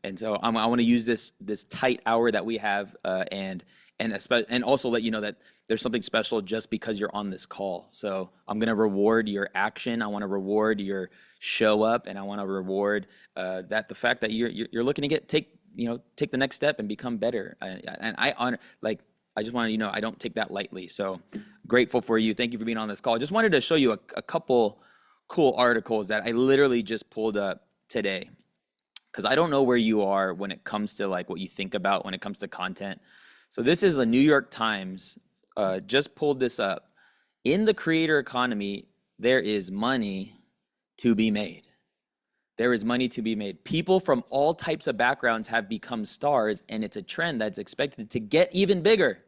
And so I want to use this tight hour that we have, and also let you know that there's something special just because you're on this call. So I'm gonna reward your action. I want to reward your show up, and I want to reward that the fact that you're looking to take the next step and become better. And I honor, like, I just want to, I don't take that lightly. So grateful for you. Thank you for being on this call. Just wanted to show you a couple cool articles that I literally just pulled up today, because I don't know where you are when it comes to like what you think about when it comes to content. So this is a New York Times, just pulled this up. In the creator economy, there is money to be made. There is money to be made. People from all types of backgrounds have become stars, and it's a trend that's expected to get even bigger.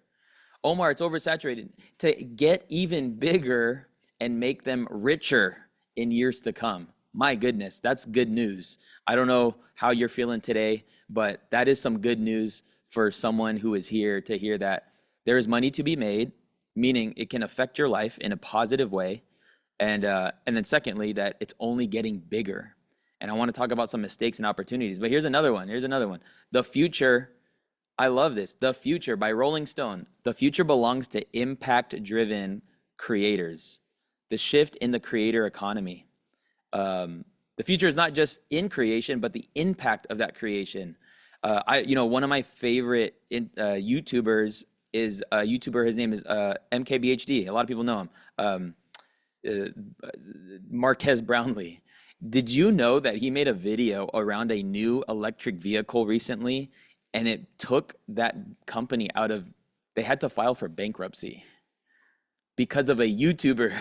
Omar, it's oversaturated. To get even bigger and make them richer in years to come. My goodness, that's good news. I don't know how you're feeling today, but that is some good news for someone who is here to hear that there is money to be made, meaning it can affect your life in a positive way. And then secondly, that it's only getting bigger. And I want to talk about some mistakes and opportunities, but here's another one. The future, I love this. The future, by Rolling Stone. The future belongs to impact-driven creators. The shift in the creator economy. The future is not just in creation, but the impact of that creation. One of my favorite YouTubers is a YouTuber. His name is MKBHD. A lot of people know him. Marquez Brownlee. Did you know that he made a video around a new electric vehicle recently, and it took that company they had to file for bankruptcy because of a YouTuber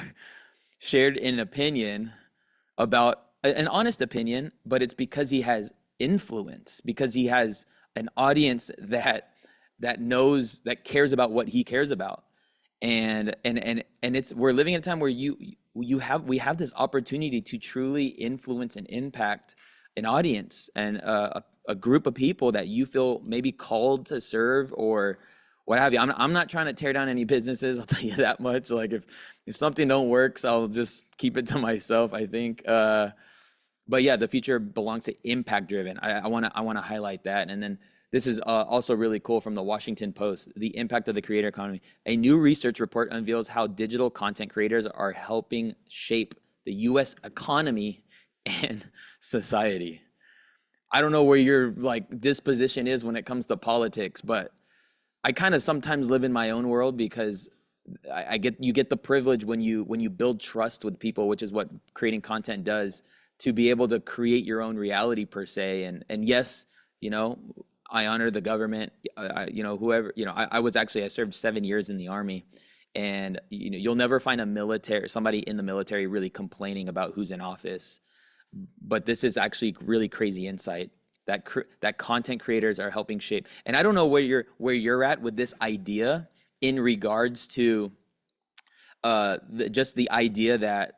shared an opinion about an honest opinion, but it's because he has influence, because he has an audience that knows, that cares about what he cares about. And we're living in a time where we have this opportunity to truly influence and impact an audience and a group of people that you feel maybe called to serve or what have you. I'm not trying to tear down any businesses, I'll tell you that much. Like if something don't work, so I'll just keep it to myself, I think. But yeah, the future belongs to impact driven. I want to highlight that. And then this is also really cool from the Washington Post, the impact of the creator economy. A new research report unveils how digital content creators are helping shape the U.S. economy and society. I don't know where your like disposition is when it comes to politics, but I kind of sometimes live in my own world because you get the privilege when you build trust with people, which is what creating content does, to be able to create your own reality per se. And yes, I honor the government. I served 7 years in the Army, and you'll never find somebody in the military really complaining about who's in office. But this is actually really crazy insight that content creators are helping shape. And I don't know where you're at with this idea in regards to just the idea that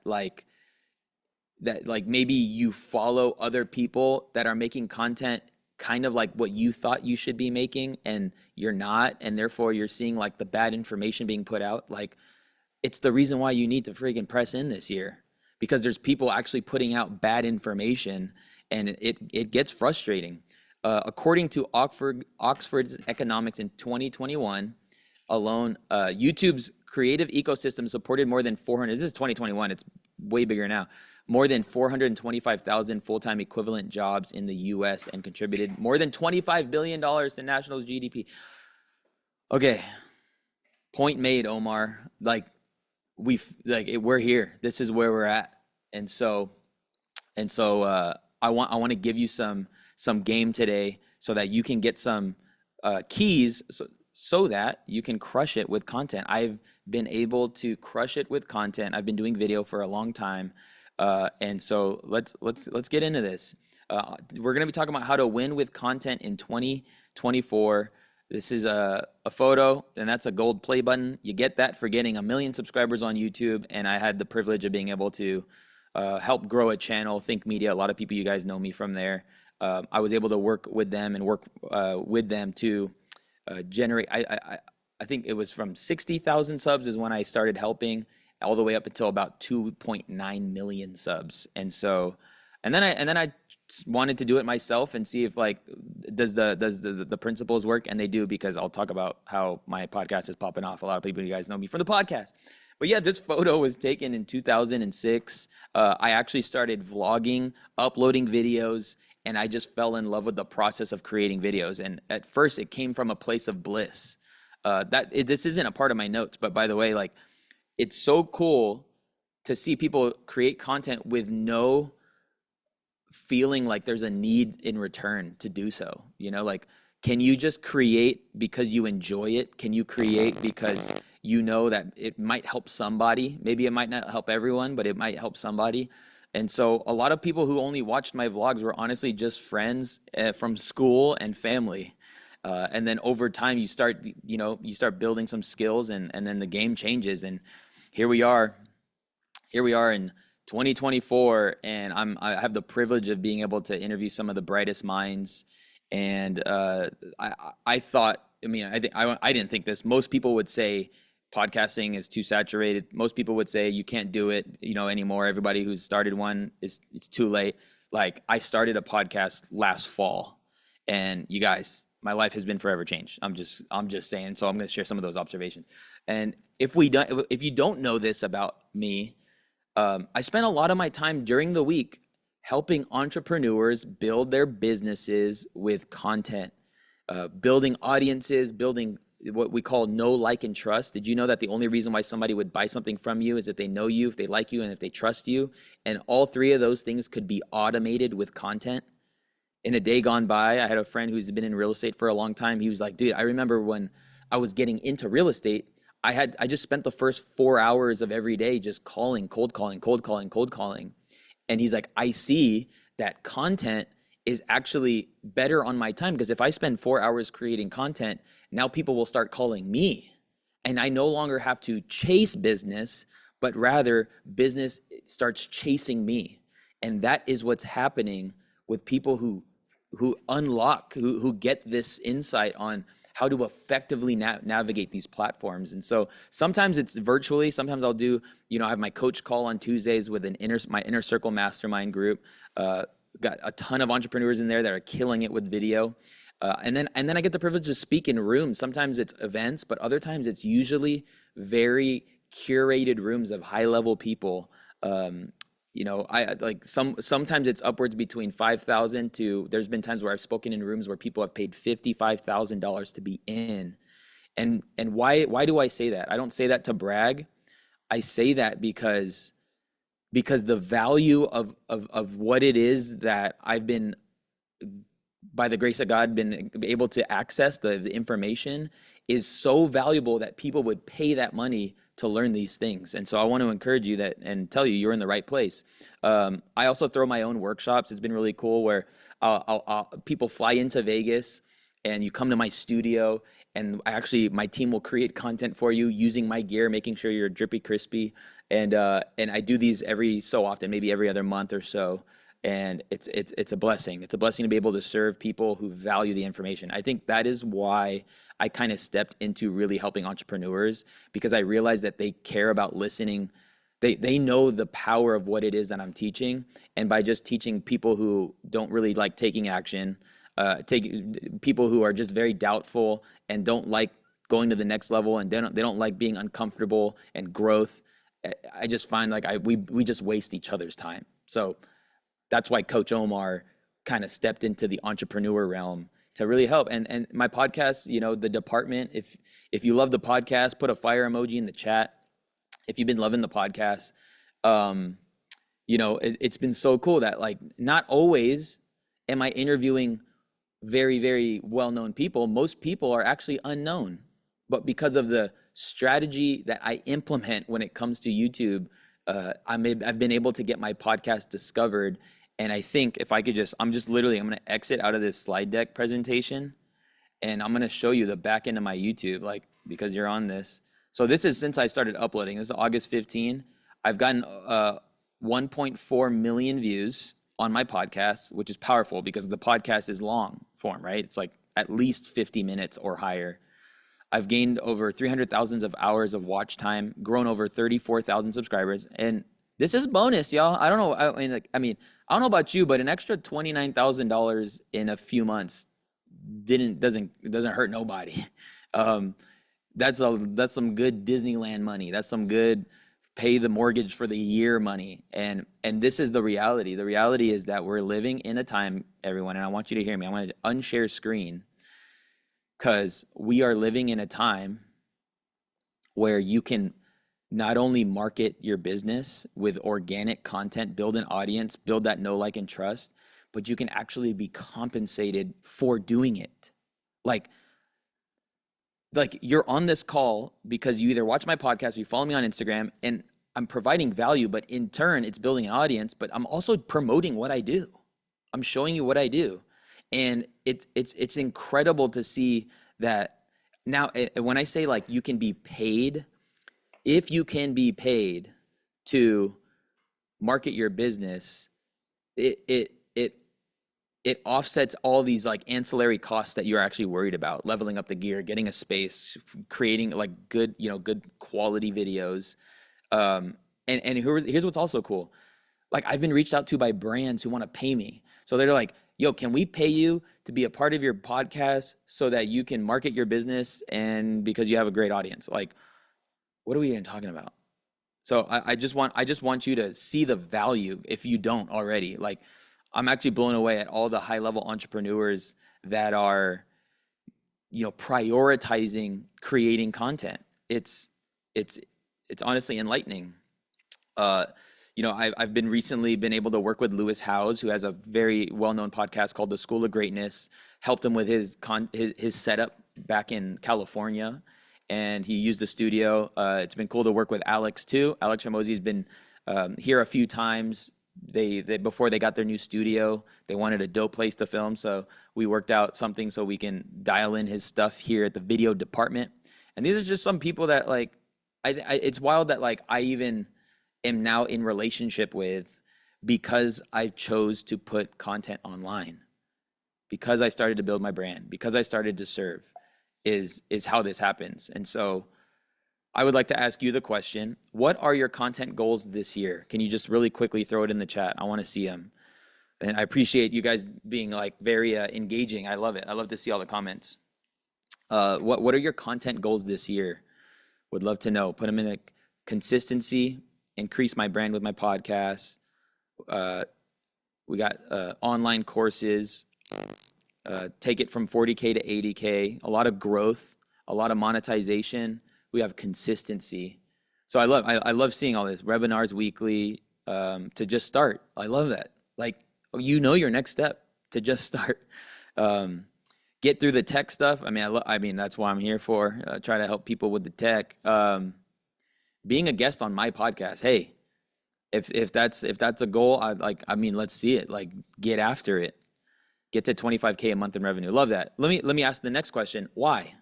maybe you follow other people that are making content kind of like what you thought you should be making, and you're not, and therefore you're seeing like the bad information being put out. Like, it's the reason why you need to freaking press in this year, because there's people actually putting out bad information, and it gets frustrating. According to Oxford's economics in 2021 alone, YouTube's creative ecosystem supported more than 400. This is 2021. It's way bigger now. More than 425,000 full-time equivalent jobs in the U.S. and contributed more than $25 billion to national GDP. Okay, point made, Omar. We're here. This is where we're at, and so I want to give you some game today so that you can get some keys so that you can crush it with content. I've been able to crush it with content. I've been doing video for a long time. And so let's get into this. We're going to be talking about how to win with content in 2024. This is a photo, and that's a gold play button. You get that for getting 1 million subscribers on YouTube. And I had the privilege of being able to help grow a channel, Think Media. A lot of people, you guys know me from there. I was able to work with them to generate, I think it was from 60,000 subs is when I started helping, all the way up until about 2.9 million subs. And then I wanted to do it myself and see if does the principles work? And they do, because I'll talk about how my podcast is popping off. A lot of people, you guys know me from the podcast. But yeah, this photo was taken in 2006. I actually started vlogging, uploading videos, and I just fell in love with the process of creating videos. And at first, it came from a place of bliss. This isn't a part of my notes, but by the way, like, it's so cool to see people create content with no feeling like there's a need in return to do so. You know, like, can you just create because you enjoy it? Can you create because you know that it might help somebody? Maybe it might not help everyone, but it might help somebody. And so a lot of people who only watched my vlogs were honestly just friends from school and family. And then over time, you start building some skills, and then the game changes. And here we are. Here we are in 2024, and I have the privilege of being able to interview some of the brightest minds. And I thought, I mean, I didn't think this. Most people would say podcasting is too saturated. Most people would say you can't do it, anymore. Everybody who's started one it's too late. Like, I started a podcast last fall, and you guys, my life has been forever changed. I'm just saying. So I'm going to share some of those observations. And if you don't know this about me, I spent a lot of my time during the week helping entrepreneurs build their businesses with content, building audiences, building what we call know, like, and trust. Did you know that the only reason why somebody would buy something from you is if they know you, if they like you, and if they trust you? And all three of those things could be automated with content. In a day gone by, I had a friend who's been in real estate for a long time. He was like, dude, I remember when I was getting into real estate, I just spent the first 4 hours of every day just calling, cold calling, cold calling, cold calling. And he's like, I see that content is actually better on my time, because if I spend 4 hours creating content, now people will start calling me. And I no longer have to chase business, but rather business starts chasing me. And that is what's happening with people who unlock, who get this insight on how to effectively navigate these platforms. And so sometimes it's virtually, sometimes I'll do, I have my coach call on Tuesdays with my inner circle mastermind group. Got a ton of entrepreneurs in there that are killing it with video. And then I get the privilege to speak in rooms. Sometimes it's events, but other times it's usually very curated rooms of high level people. I like sometimes it's upwards between 5,000 to, there's been times where I've spoken in rooms where people have paid $55,000 to be in. And why do I say that? I don't say that to brag. I say that because the value of what it is that I've been, by the grace of God, been able to access, the information is so valuable that people would pay that money to learn these things. And so I want to encourage you that and tell you you're in the right place. I also throw my own workshops. It's been really cool where people fly into Vegas and you come to my studio, and my team will create content for you using my gear, making sure you're drippy crispy. And I do these every so often, maybe every other month or so. And it's a blessing. It's a blessing to be able to serve people who value the information. I think that is why I kind of stepped into really helping entrepreneurs, because I realized that they care about listening. They know the power of what it is that I'm teaching. And by just teaching people who don't really like taking action, people who are just very doubtful and don't like going to the next level, and they don't like being uncomfortable and growth, I just find like we just waste each other's time. So that's why Coach Omar kind of stepped into the entrepreneur realm to really help. And my podcast, the department, if you love the podcast, put a fire emoji in the chat. If you've been loving the podcast, it's been so cool that, like, not always am I interviewing very, very well-known people. Most people are actually unknown, but because of the strategy that I implement when it comes to YouTube, I've been able to get my podcast discovered. And I think if I could I'm going to exit out of this slide deck presentation, and I'm going to show you the back end of my YouTube, like, because you're on this. So this is since I started uploading. This is August 15. I've gotten 1.4 million views on my podcast, which is powerful because the podcast is long form, right? It's like at least 50 minutes or higher. I've gained over 300,000 of hours of watch time, grown over 34,000 subscribers. And this is bonus, y'all. I don't know. I don't know about you, but an extra $29,000 in a few months doesn't hurt nobody. Um, that's some good Disneyland money. That's some good pay the mortgage for the year money. And this is the reality. The reality is that we're living in a time, everyone, and I want you to hear me. I want to unshare screen because we are living in a time where you can not only market your business with organic content, build an audience, build that know, like, and trust, but you can actually be compensated for doing it. Like, you're on this call because you either watch my podcast or you follow me on Instagram, and I'm providing value, but in turn, it's building an audience, but I'm also promoting what I do. I'm showing you what I do. And it's incredible to see that now. When I say like you can be paid, if you can be paid to market your business, it offsets all these like ancillary costs that you're actually worried about: leveling up the gear, getting a space, creating like good, good quality videos. And here's what's also cool. Like, I've been reached out to by brands who want to pay me. So they're like, yo, can we pay you to be a part of your podcast so that you can market your business and because you have a great audience? Like, what are we even talking about? So I just want you to see the value if you don't already. Like, I'm actually blown away at all the high level entrepreneurs that are, prioritizing creating content. It's honestly enlightening. I've been recently been able to work with Lewis Howes, who has a very well-known podcast called The School of Greatness. Helped him with his setup back in California, and he used the studio. It's been cool to work with Alex too. Alex Ramosi has been here a few times. They before they got their new studio, they wanted a dope place to film, so we worked out something so we can dial in his stuff here at the video department. And these are just some people that like, it's wild that like I even am now in relationship with because I chose to put content online, because I started to build my brand, because I started to serve, is how this happens. And so I would like to ask you the question: what are your content goals this year? Can you just really quickly throw it in the chat? I want to see them. And I appreciate you guys being like very engaging. I love it. I love to see all the comments. What are your content goals this year? Would love to know. Put them in a consistency, increase my brand with my podcast. We got online courses, take it from 40K to 80K, a lot of growth, a lot of monetization. We have consistency. So I love seeing all this, webinars weekly, to just start. I love that. Like, your next step to just start. Get through the tech stuff. I mean, that's what I'm here for. Try to help people with the tech. Being a guest on my podcast. Hey, if that's a goal, let's see it. Like, get after it. Get to 25K a month in revenue. Love that. Let me ask the next question. Why?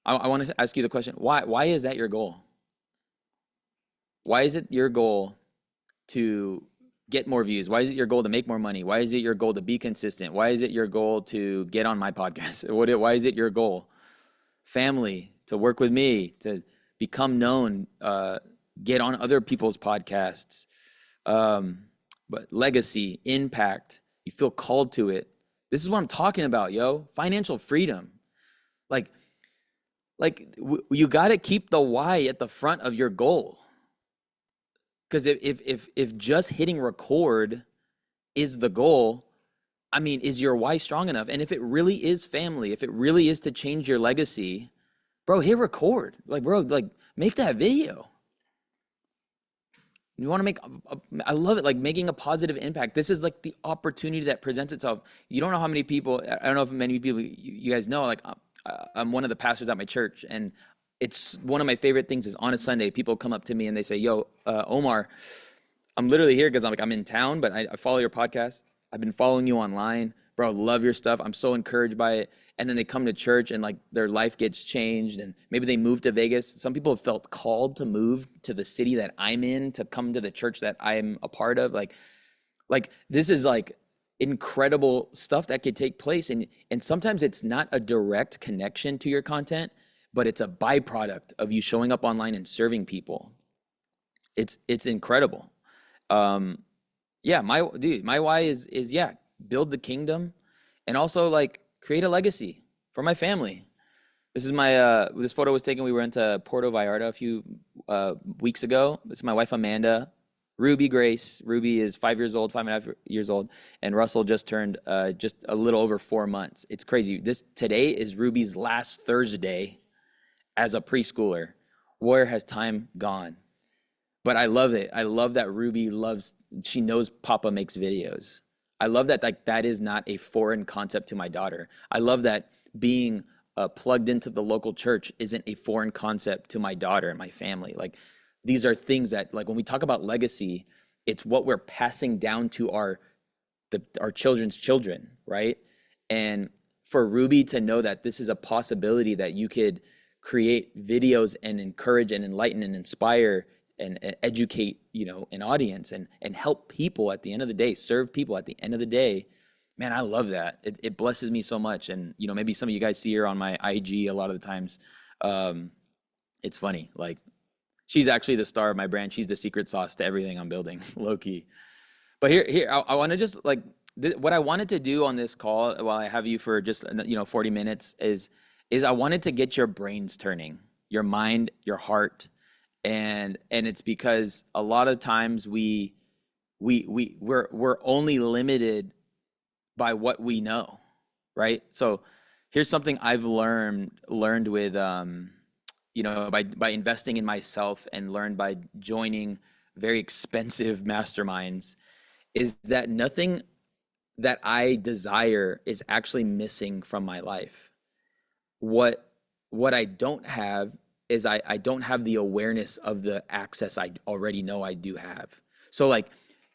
I want to ask you the question. Why is that your goal? Why is it your goal to get more views? Why is it your goal to make more money? Why is it your goal to be consistent? Why is it your goal to get on my podcast? Why is it your goal? Family, to work with me, to become known, get on other people's podcasts. But legacy, impact, you feel called to it. This is what I'm talking about, yo. Financial freedom. You got to keep the why at the front of your goal. Because if just hitting record is the goal, is your why strong enough? And if it really is family, if it really is to change your legacy, bro, hit record. Make that video. You want to make, I love it, like making a positive impact. This is like the opportunity that presents itself. You don't know how many people, I don't know if many people you guys know, like I'm one of the pastors at my church, and it's one of my favorite things is on a Sunday, people come up to me and they say, yo, Omar, I'm literally here because I'm in town, but I follow your podcast. I've been following you online. Bro, love your stuff. I'm so encouraged by it. And then they come to church and like their life gets changed, and maybe they move to Vegas. Some people have felt called to move to the city that I'm in to come to the church that I'm a part of. Like this is like incredible stuff that could take place. And sometimes it's not a direct connection to your content, but it's a byproduct of you showing up online and serving people. It's incredible. My why is build the kingdom and also like create a legacy for my family. This is my this photo was taken. We went to Puerto Vallarta a few weeks ago. This is my wife Amanda, Ruby Grace. Ruby is 5 years old, 5.5 years old, and Russell just turned just a little over 4 months. It's crazy. This today is Ruby's last Thursday as a preschooler. Where has time gone? But I love it. I love that Ruby loves. She knows Papa makes videos. I love that like that is not a foreign concept to my daughter. I love that being plugged into the local church isn't a foreign concept to my daughter and my family. Like these are things that like when we talk about legacy, it's what we're passing down to our children's children, right? And for Ruby to know that this is a possibility that you could create videos and encourage and enlighten and inspire and educate, an audience and help people at the end of the day, serve people at the end of the day. Man, I love that. It blesses me so much. And, maybe some of you guys see her on my IG a lot of the times. It's funny. Like, she's actually the star of my brand. She's the secret sauce to everything I'm building, low key. But here, I want to just what I wanted to do on this call while I have you for just 40 minutes is I wanted to get your brains turning, your mind, your heart, and it's because a lot of times we're only limited by what we know, right? So here's something I've learned with by investing in myself and learned by joining very expensive masterminds is that nothing that I desire is actually missing from my life. What I don't have is I don't have the awareness of the access I already know I do have. So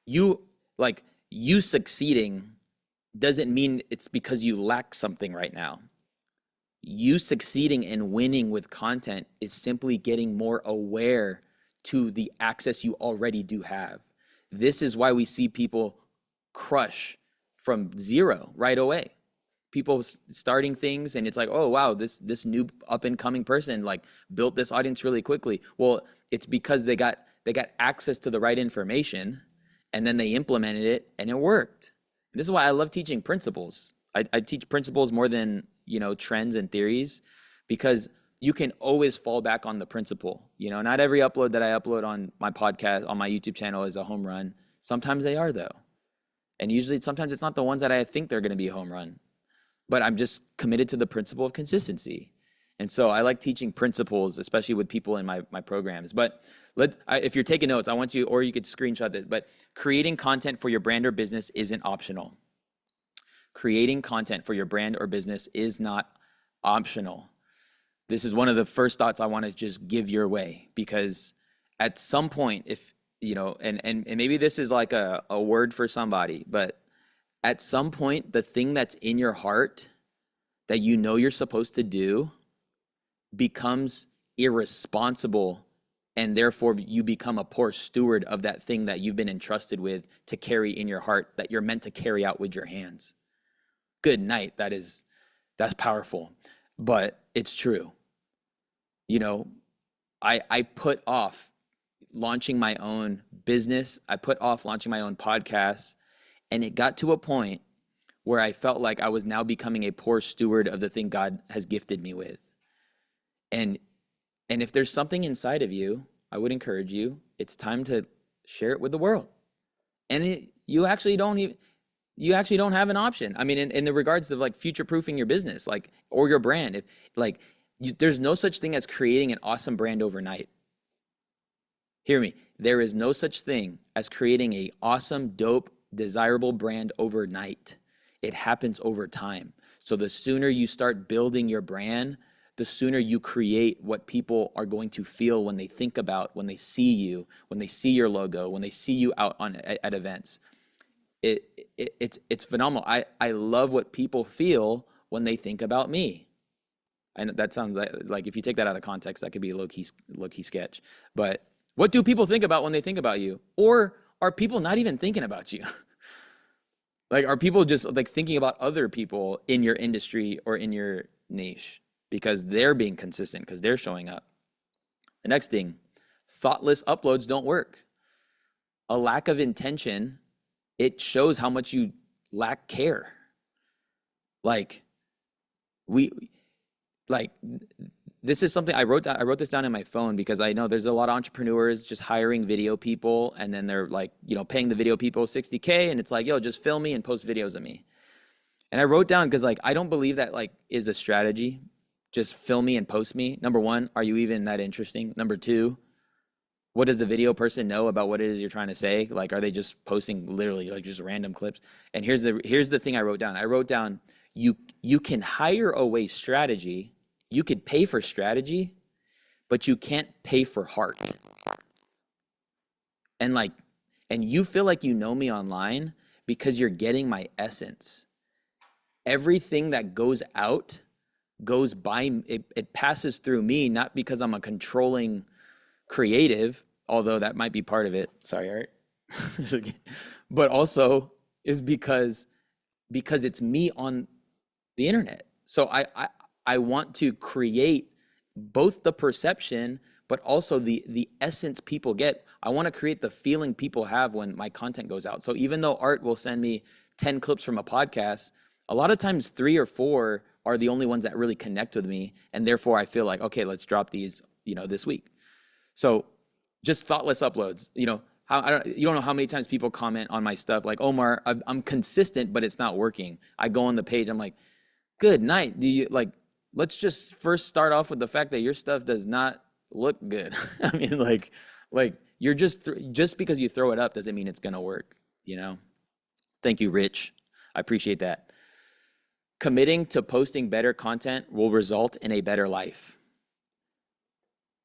you succeeding doesn't mean it's because you lack something right now. You succeeding and winning with content is simply getting more aware to the access you already do have. This is why we see people crush from zero right away. People starting things and it's like, oh wow, this new up and coming person built this audience really quickly. Well, it's because they got access to the right information and then they implemented it and it worked. And this is why I love teaching principles. I teach principles more than trends and theories, because you can always fall back on the principle. Not every upload that I upload on my podcast, on my YouTube channel is a home run. Sometimes they are though. And sometimes it's not the ones that I think they're going to be a home run, but I'm just committed to the principle of consistency. And so I like teaching principles, especially with people in my programs. But if you're taking notes, I want you, or you could screenshot it, but creating content for your brand or business isn't optional. Creating content for your brand or business is not optional. This is one of the first thoughts I want to just give your way, because at some point, if, and maybe this is like a word for somebody, but at some point, the thing that's in your heart that you're supposed to do becomes irresponsible, and therefore you become a poor steward of that thing that you've been entrusted with to carry in your heart, that you're meant to carry out with your hands. Good night. That's powerful, but it's true. I put off launching my own business. I put off launching my own podcast, and it got to a point where I felt like I was now becoming a poor steward of the thing God has gifted me with. And if there's something inside of you, I would encourage you, it's time to share it with the world. And you actually don't have an option. I mean, in the regards of future-proofing your business, or your brand, there's no such thing as creating an awesome brand overnight. Hear me. There is no such thing as creating an awesome, dope, desirable brand overnight. It happens over time. So the sooner you start building your brand, the sooner you create what people are going to feel when they think about, when they see you, when they see your logo, when they see you out at events. It's phenomenal. I love what people feel when they think about me. And that sounds like if you take that out of context, that could be a low key sketch. But what do people think about when they think about you? Or are people not even thinking about you? Are people just thinking about other people in your industry or in your niche because they're being consistent, because they're showing up? The next thing, thoughtless uploads don't work. A lack of intention, it shows how much you lack care. Like we like this is something I wrote down. I wrote this down in my phone because I know there's a lot of entrepreneurs just hiring video people, and then they're like, paying the video people 60K, and it's like, yo, just film me and post videos of me. And I wrote down because like I don't believe that like is a strategy. Just film me and post me. Number one, are you even that interesting? Number two, what does the video person know about what it is you're trying to say? Like, are they just posting literally like just random clips? And here's the thing I wrote down. I wrote down you can hire away strategy, you could pay for strategy, but you can't pay for heart. And like, and you feel like you know me online because you're getting my essence. Everything that goes out goes by it passes through me, not because I'm a controlling creative, although that might be part of it. Sorry, Art. But also is because it's me on the internet. So I want to create both the perception but also the essence people get. I want to create the feeling people have when my content goes out. So even though Art will send me 10 clips from a podcast, a lot of times 3 or 4 are the only ones that really connect with me, and therefore I feel like, okay, let's drop these, this week. So just thoughtless uploads. You don't know how many times people comment on my stuff like, Omar, I'm consistent, but it's not working. I go on the page, I'm like, good night. Do you like? Let's just first start off with the fact that your stuff does not look good. I mean, like you're just because you throw it up doesn't mean it's gonna work. Thank you, Rich. I appreciate that. Committing to posting better content will result in a better life.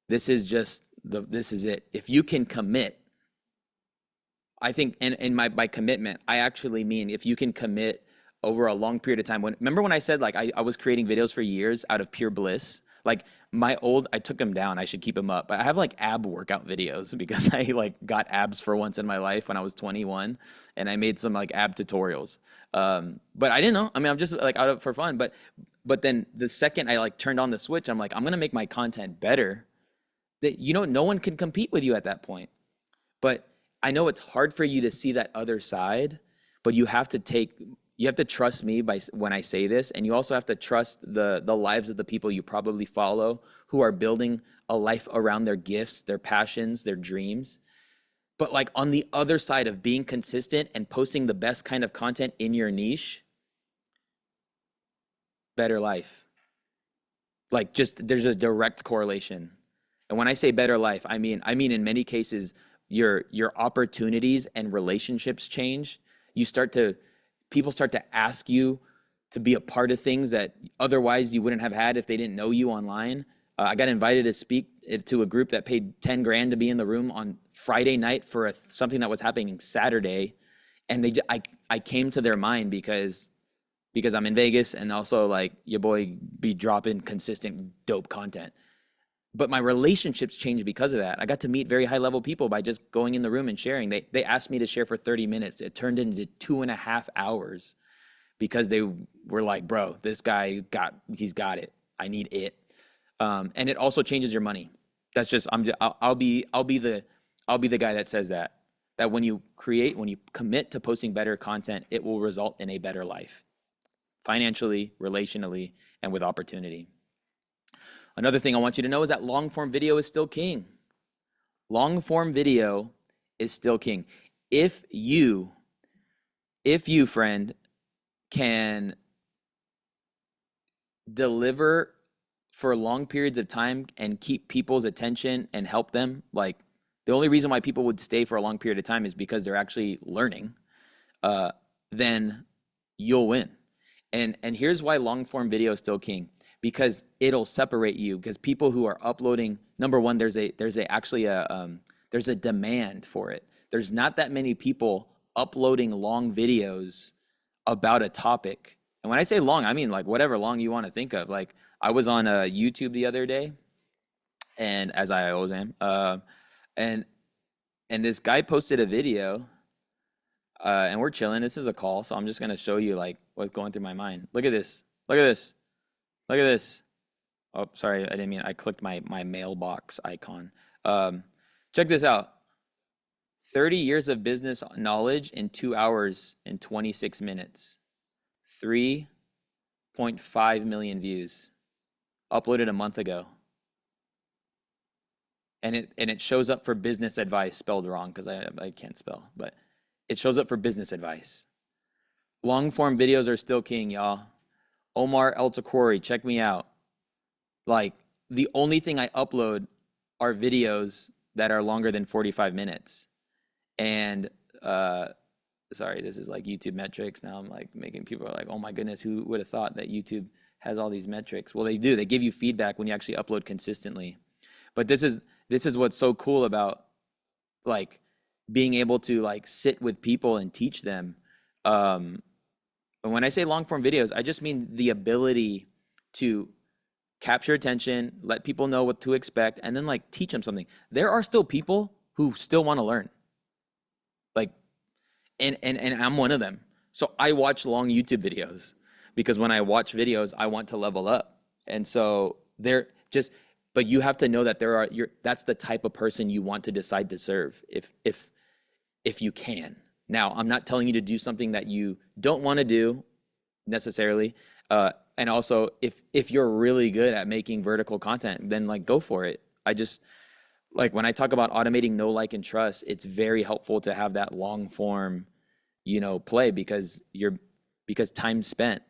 This is it. If you can commit, I think, and by commitment, I actually mean if you can commit over a long period of time. Remember when I said like I was creating videos for years out of pure bliss? Like I took them down. I should keep them up. But I have like ab workout videos because I like got abs for once in my life when I was 21, and I made some like ab tutorials. But I didn't know. I mean, I'm just like out of for fun. But then the second I like turned on the switch, I'm like, I'm gonna make my content better. That no one can compete with you at that point. But I know it's hard for you to see that other side, but you have to trust me when I say this, and you also have to trust the lives of the people you probably follow who are building a life around their gifts, their passions, their dreams. But like on the other side of being consistent and posting the best kind of content in your niche, better life. Like just there's a direct correlation. And when I say better life, I mean in many cases your opportunities and relationships change. People start to ask you to be a part of things that otherwise you wouldn't have had if they didn't know you online. I got invited to speak to a group that paid 10 grand to be in the room on Friday night for something that was happening Saturday. And I came to their mind because I'm in Vegas, and also like your boy be dropping consistent dope content. But my relationships changed because of that. I got to meet very high level people by just going in the room and sharing. They asked me to share for 30 minutes. It turned into 2.5 hours because they were like, bro, this guy he's got it. I need it. And it also changes your money. That's just, I'll be the guy that says that when you commit to posting better content, it will result in a better life, financially, relationally, and with opportunity. Another thing I want you to know is that long form video is still king. Long form video is still king. If you, friend, can deliver for long periods of time and keep people's attention and help them, like the only reason why people would stay for a long period of time is because they're actually learning, then you'll win. And here's why long form video is still king. Because it'll separate you. Because people who are uploading, number one, there's a demand for it. There's not that many people uploading long videos about a topic. And when I say long, I mean like whatever long you want to think of. Like I was on YouTube the other day, and as I always am, and this guy posted a video, and we're chilling. This is a call, so I'm just gonna show you like what's going through my mind. Look at this. Look at this. Look at this. Oh, sorry, I didn't mean, I clicked my mailbox icon. Check this out. 30 years of business knowledge in 2 hours and 26 minutes. 3 1.5 million views, uploaded a month ago. And it shows up for business advice, spelled wrong because I can't spell, but it shows up for business advice. Long form videos are still king, y'all. Omar El Takouri, check me out. Like, the only thing I upload are videos that are longer than 45 minutes. And sorry, this is like YouTube metrics. Now I'm like making people are like, oh my goodness, who would have thought that YouTube has all these metrics? Well, they do. They give you feedback when you actually upload consistently. But this is what's so cool about like being able to like sit with people and teach them. And when I say long form videos, I just mean the ability to capture attention, let people know what to expect, and then like teach them something. There are still people who still want to learn. Like, and I'm one of them. So I watch long YouTube videos because when I watch videos, I want to level up. And so they're just, but you have to know that that's the type of person you want to decide to serve if you can. Now, I'm not telling you to do something that you don't want to do necessarily. And also if you're really good at making vertical content, then like go for it. I just like when I talk about automating know, like, and trust, it's very helpful to have that long form, play because time spent.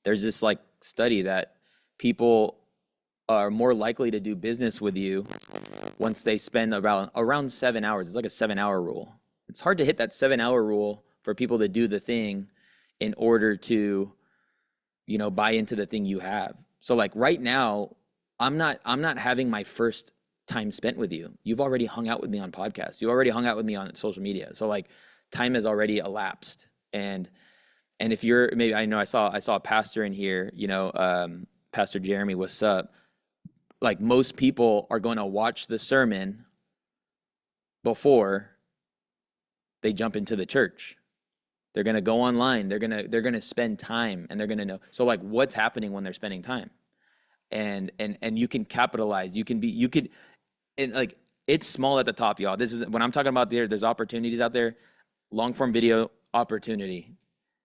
There's this like study that people are more likely to do business with you once they spend around 7 hours. It's like a 7-hour rule. It's hard to hit that 7-hour rule for people to do the thing in order to, buy into the thing you have. So like right now, I'm not having my first time spent with you. You've already hung out with me on podcasts. You already hung out with me on social media. So like time has already elapsed. And if you're maybe, I know I saw a pastor in here, Pastor Jeremy, what's up? Like most people are going to watch the sermon before they jump into the church. They're going to go online. They're going to spend time and they're going to know. So like what's happening when they're spending time? And you can capitalize. And like it's small at the top, y'all. This is when I'm talking about there's opportunities out there, long form video opportunity.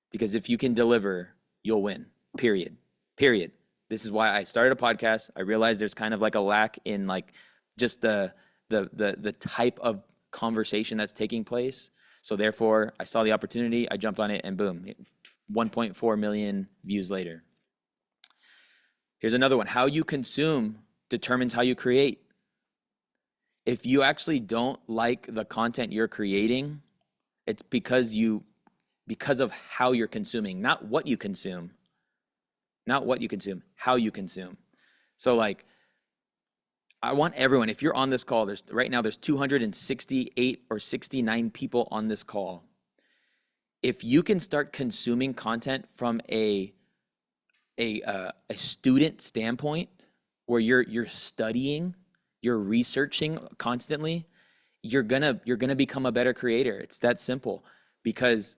Because if you can deliver, you'll win. Period. This is why I started a podcast. I realized there's kind of like a lack in like just the type of conversation that's taking place. So therefore, I saw the opportunity, I jumped on it, and boom, 1.4 million views later. Here's another one. How you consume determines how you create. If you actually don't like the content you're creating, it's because of how you're consuming, not what you consume. Not what you consume, how you consume. So like, I want everyone, if you're on this call, right now there's 268 or 69 people on this call. If you can start consuming content from a student standpoint, where you're studying, you're researching constantly, you're gonna become a better creator. It's that simple. Because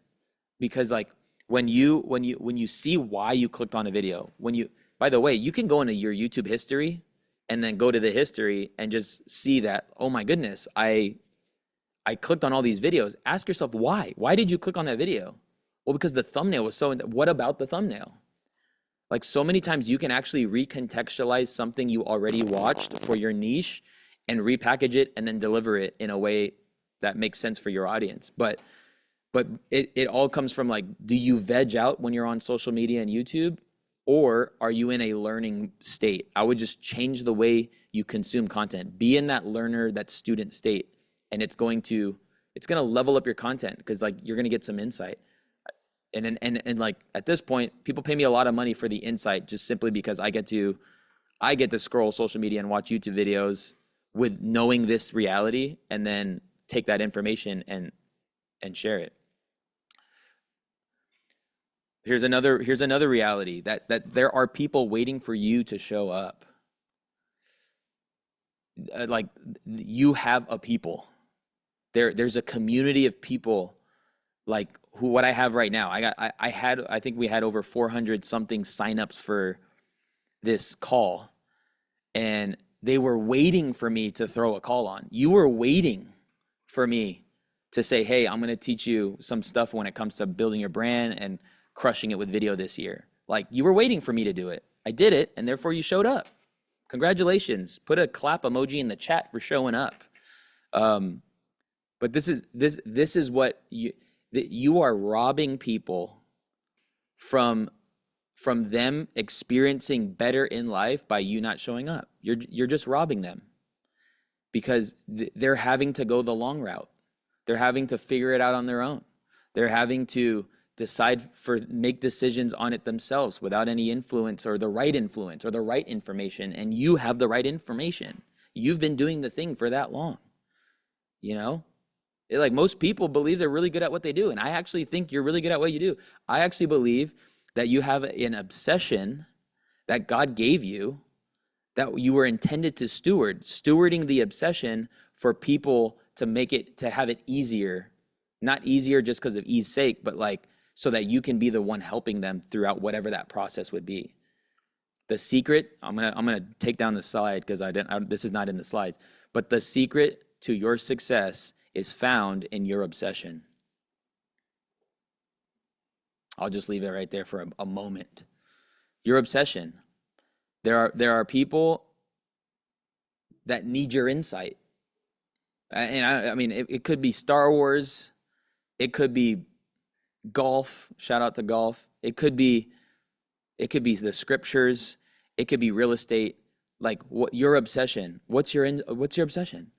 like when you see why you clicked on a video, by the way, you can go into your YouTube history and then go to the history and just see that, oh my goodness, I clicked on all these videos. Ask yourself why. Why did you click on that video? Well, because the thumbnail was what about the thumbnail? Like so many times you can actually recontextualize something you already watched for your niche and repackage it and then deliver it in a way that makes sense for your audience. But it all comes from like, do you veg out when you're on social media and YouTube? Or are you in a learning state? I would just change the way you consume content. Be in that learner, that student state. And it's going to level up your content because like you're gonna get some insight. And like at this point, people pay me a lot of money for the insight just simply because I get to scroll social media and watch YouTube videos with knowing this reality and then take that information and share it. Here's another reality that there are people waiting for you to show up. Like you have a people. There's a community of people like what I have right now. I think we had over 400 something signups for this call, and they were waiting for me to throw a call on. You were waiting for me to say, hey, I'm going to teach you some stuff when it comes to building your brand and crushing it with video this year. Like, you were waiting for me to do it. I did it, and therefore you showed up. Congratulations. Put a clap emoji in the chat for showing up. Um, but this is what you are robbing people from them experiencing better in life by you not showing up. You're just robbing them because they're having to go the long route. They're having to figure it out on their own. They're having to make decisions on it themselves without any influence or the right information. And you have the right information. You've been doing the thing for that long. You know, like most people believe they're really good at what they do. And I actually think you're really good at what you do. I actually believe that you have an obsession that God gave you that you were intended to stewarding the obsession for people to have it easier, not easier just because of ease sake, but like so that you can be the one helping them throughout whatever that process would be. The secret, I'm gonna take down the slide because this is not in the slides, but the secret to your success is found in your obsession. I'll just leave it right there for a moment. Your obsession. There are people that need your insight. And I mean, it could be Star Wars. It could be golf. Shout out to golf. It could be the scriptures. It could be real estate. Like what your obsession. What's your obsession?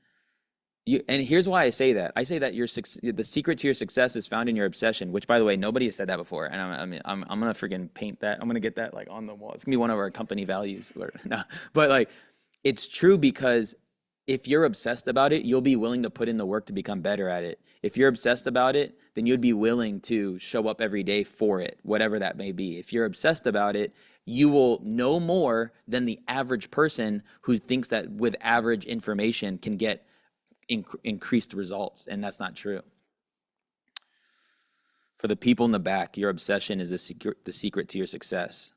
And here's why I say that. I say that the secret to your success is found in your obsession, which, by the way, nobody has said that before. And I'm gonna freaking paint that. I'm gonna get that like on the wall. It's gonna be one of our company values. No, but like, it's true because if you're obsessed about it, you'll be willing to put in the work to become better at it. If you're obsessed about it, then you'd be willing to show up every day for it, whatever that may be. If you're obsessed about it, you will know more than the average person who thinks that with average information can get increased results, and that's not true. For the people in the back, your obsession is the secret to your success.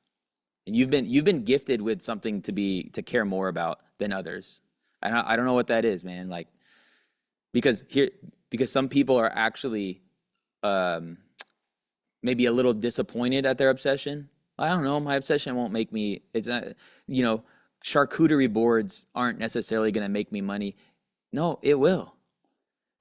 And you've been gifted with something to care more about than others. I don't know what that is, man. Like, because some people are actually maybe a little disappointed at their obsession. I don't know. My obsession won't make me. It's not. Charcuterie boards aren't necessarily going to make me money. No, it will.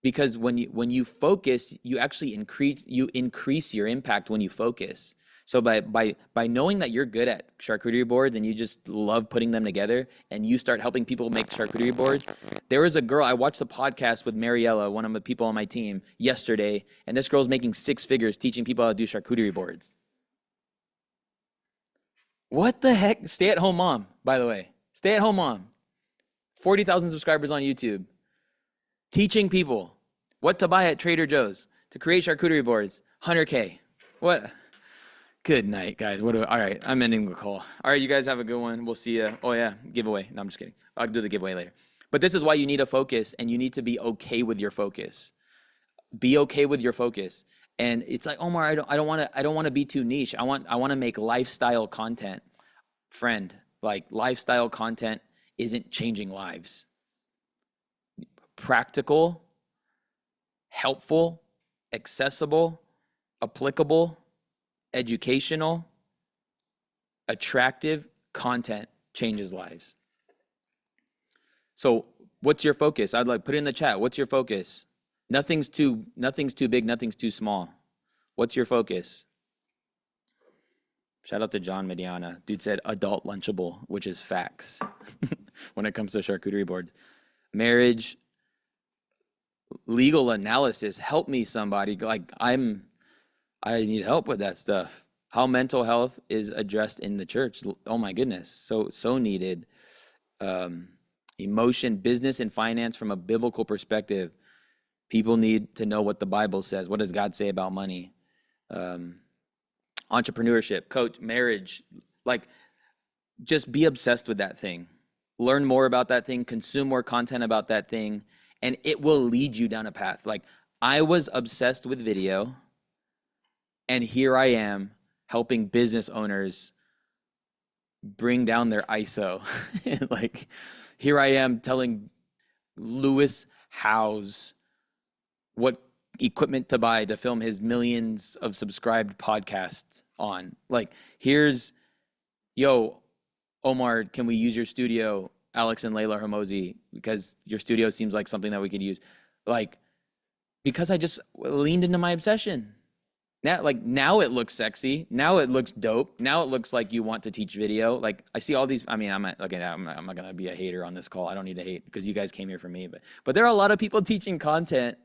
Because when you focus, you actually increase your impact when you focus. So by knowing that you're good at charcuterie boards and you just love putting them together and you start helping people make charcuterie boards. There was a girl, I watched a podcast with Mariella, one of the people on my team, yesterday, and this girl's making 6 figures teaching people how to do charcuterie boards. What the heck? Stay-at-home mom, by the way. Stay-at-home mom. 40,000 subscribers on YouTube. Teaching people what to buy at Trader Joe's to create charcuterie boards. 100K. What? Good night, guys. All right, I'm ending the call. All right, you guys have a good one. We'll see you. Oh, yeah, giveaway. No, I'm just kidding. I'll do the giveaway later. But this is why you need a focus, and you need to be okay with your focus. Be okay with your focus. And it's like, Omar, I don't want to be too niche. I want to make lifestyle content. Friend, like lifestyle content isn't changing lives. Practical, helpful, accessible, applicable, educational, attractive content changes lives. So what's your focus? I'd like put it in the chat. What's your focus? Nothing's too big, nothing's too small. What's your focus? Shout out to John Mediana. Dude said adult lunchable, which is facts when it comes to charcuterie boards. Marriage, legal analysis, help me somebody. Like I need help with that stuff. How mental health is addressed in the church. Oh my goodness. So needed. Emotion, business and finance from a biblical perspective. People need to know what the Bible says. What does God say about money? Entrepreneurship, coach, marriage, like just be obsessed with that thing. Learn more about that thing, consume more content about that thing, and it will lead you down a path. Like I was obsessed with video, and here I am helping business owners bring down their ISO. Like here I am telling Lewis Howes what equipment to buy to film his millions of subscribed podcasts on. Like, here's, yo, Omar, can we use your studio? Alex and Layla Hermosi, because your studio seems like something that we could use. Like, because I just leaned into my obsession. Now it looks sexy. Now it looks dope. Now it looks like you want to teach video. Like, I see all these. I mean, I'm not gonna be a hater on this call. I don't need to hate because you guys came here for me. But there are a lot of people teaching content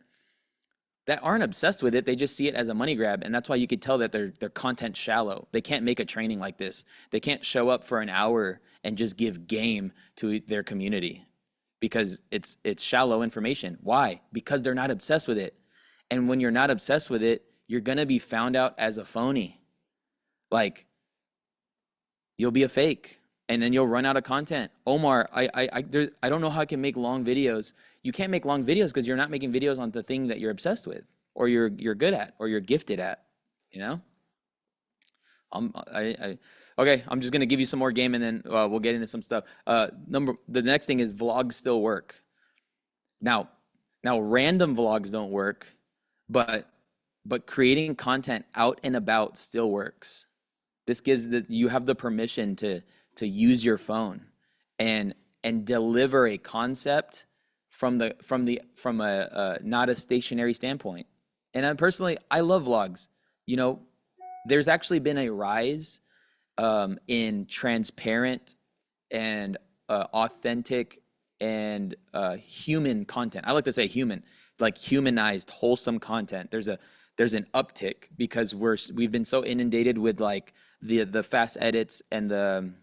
that aren't obsessed with it. They just see it as a money grab, and that's why you could tell that their content shallow. They can't make a training like this. They can't show up for an hour and just give game to their community because it's shallow information. Why? Because they're not obsessed with it. And when you're not obsessed with it, you're gonna be found out as a phony. Like, you'll be a fake, and then you'll run out of content. Omar, I don't know how I can make long videos. You can't make long videos because you're not making videos on the thing that you're obsessed with, or you're good at, or you're gifted at. You know. Okay. I'm just gonna give you some more game, and then we'll get into some stuff. The next thing is vlogs still work. Now, random vlogs don't work, but creating content out and about still works. This gives you have the permission to use your phone and deliver a concept from a not a stationary standpoint. And I love vlogs. You know, there's actually been a rise in transparent and authentic and human content. I like to say human, like humanized, wholesome content. There's an uptick because we've been so inundated with like the fast edits and the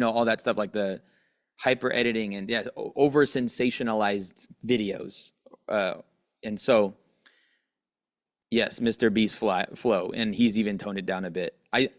all that stuff, like the hyper editing and over sensationalized videos. And so yes, Mr. Beast flow, and he's even toned it down a bit. I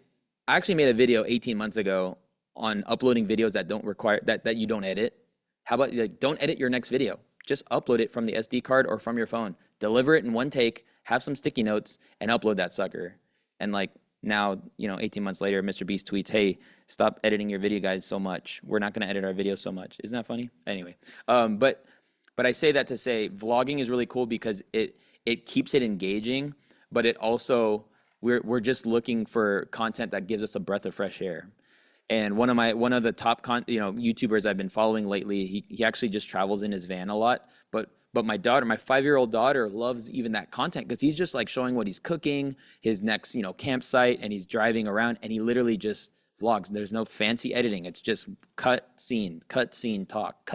actually made a video 18 months ago on uploading videos that don't require that you don't edit. How about don't edit your next video? Just upload it from the SD card or from your phone. Deliver it in one take, have some sticky notes, and upload that sucker. And like now, 18 months later, Mr. Beast tweets, "Hey, stop editing your video guys so much. We're not going to edit our videos so much." Isn't that funny? Anyway, but I say that to say vlogging is really cool because it keeps it engaging, but it also we're just looking for content that gives us a breath of fresh air. And one of the top YouTubers I've been following lately, he actually just travels in his van a lot. But my 5-year-old daughter loves even that content because he's just like showing what he's cooking, his next campsite, and he's driving around, and he literally just vlogs. There's no fancy editing. It's just cut scene, talk.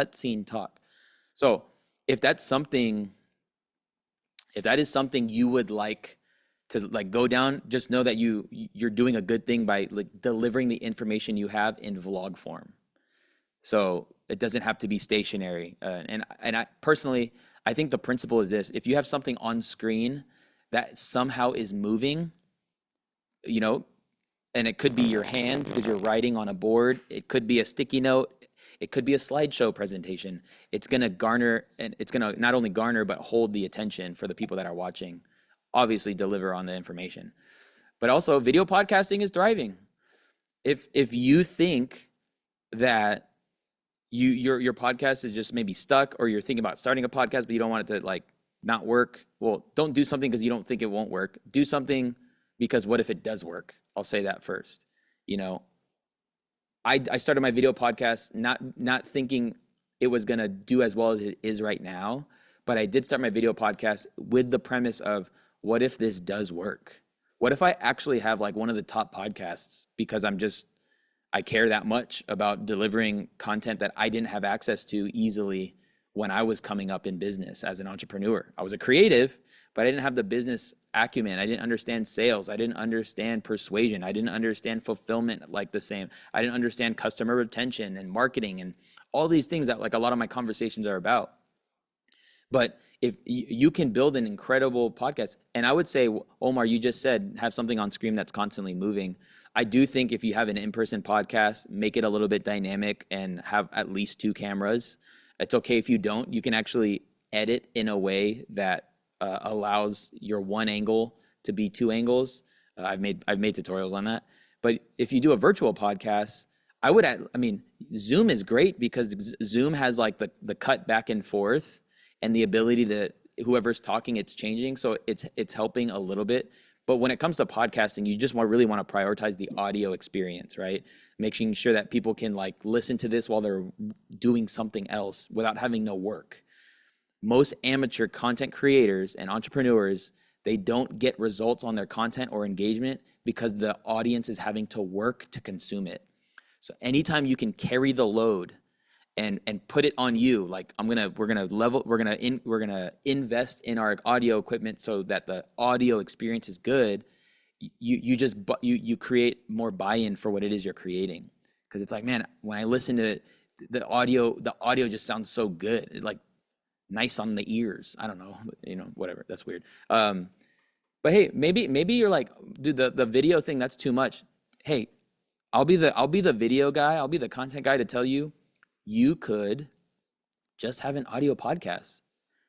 So if that is something you would like to like go down, just know that you're doing a good thing by like delivering the information you have in vlog form. So it doesn't have to be stationary. And I personally, I think the principle is this: if you have something on screen that somehow is moving, and it could be your hands because you're writing on a board, it could be a sticky note, it could be a slideshow presentation. It's gonna garner, and it's gonna not only garner but hold the attention for the people that are watching. Obviously, deliver on the information, but also video podcasting is thriving. If you think that your podcast is just maybe stuck, or you're thinking about starting a podcast but you don't want it to like not work, well, don't do something because you don't think it won't work. Do something because what if it does work? I'll say that first. I started my video podcast not thinking it was gonna do as well as it is right now, but I did start my video podcast with the premise of, what if this does work? What if I actually have like one of the top podcasts because I care that much about delivering content that I didn't have access to easily when I was coming up in business as an entrepreneur. I was a creative, but I didn't have the business acumen. I didn't understand sales. I didn't understand persuasion. I didn't understand fulfillment like the same. I didn't understand customer retention and marketing and all these things that like a lot of my conversations are about. But if you can build an incredible podcast, and I would say, Omar, you just said have something on screen that's constantly moving. I do think if you have an in-person podcast, make it a little bit dynamic and have at least 2 cameras. It's okay if you don't. You can actually edit in a way that allows your one angle to be 2 angles. I've made tutorials on that. But if you do a virtual podcast, Zoom is great because Zoom has like the cut back and forth and the ability to, whoever's talking, it's changing. So it's helping a little bit. But when it comes to podcasting, you just really want to prioritize the audio experience, right? Making sure that people can like listen to this while they're doing something else without having to work. Most amateur content creators and entrepreneurs, they don't get results on their content or engagement because the audience is having to work to consume it. So anytime you can carry the load and put it on you, like we're gonna invest in our audio equipment so that the audio experience is good. You create more buy-in for what it is you're creating, because it's like, man, when I listen to the audio just sounds so good. It, like, nice on the ears. I don't know, whatever. That's weird. But hey, maybe you're like, dude, the video thing, that's too much. Hey, I'll be the video guy. I'll be the content guy to tell you, you could just have an audio podcast.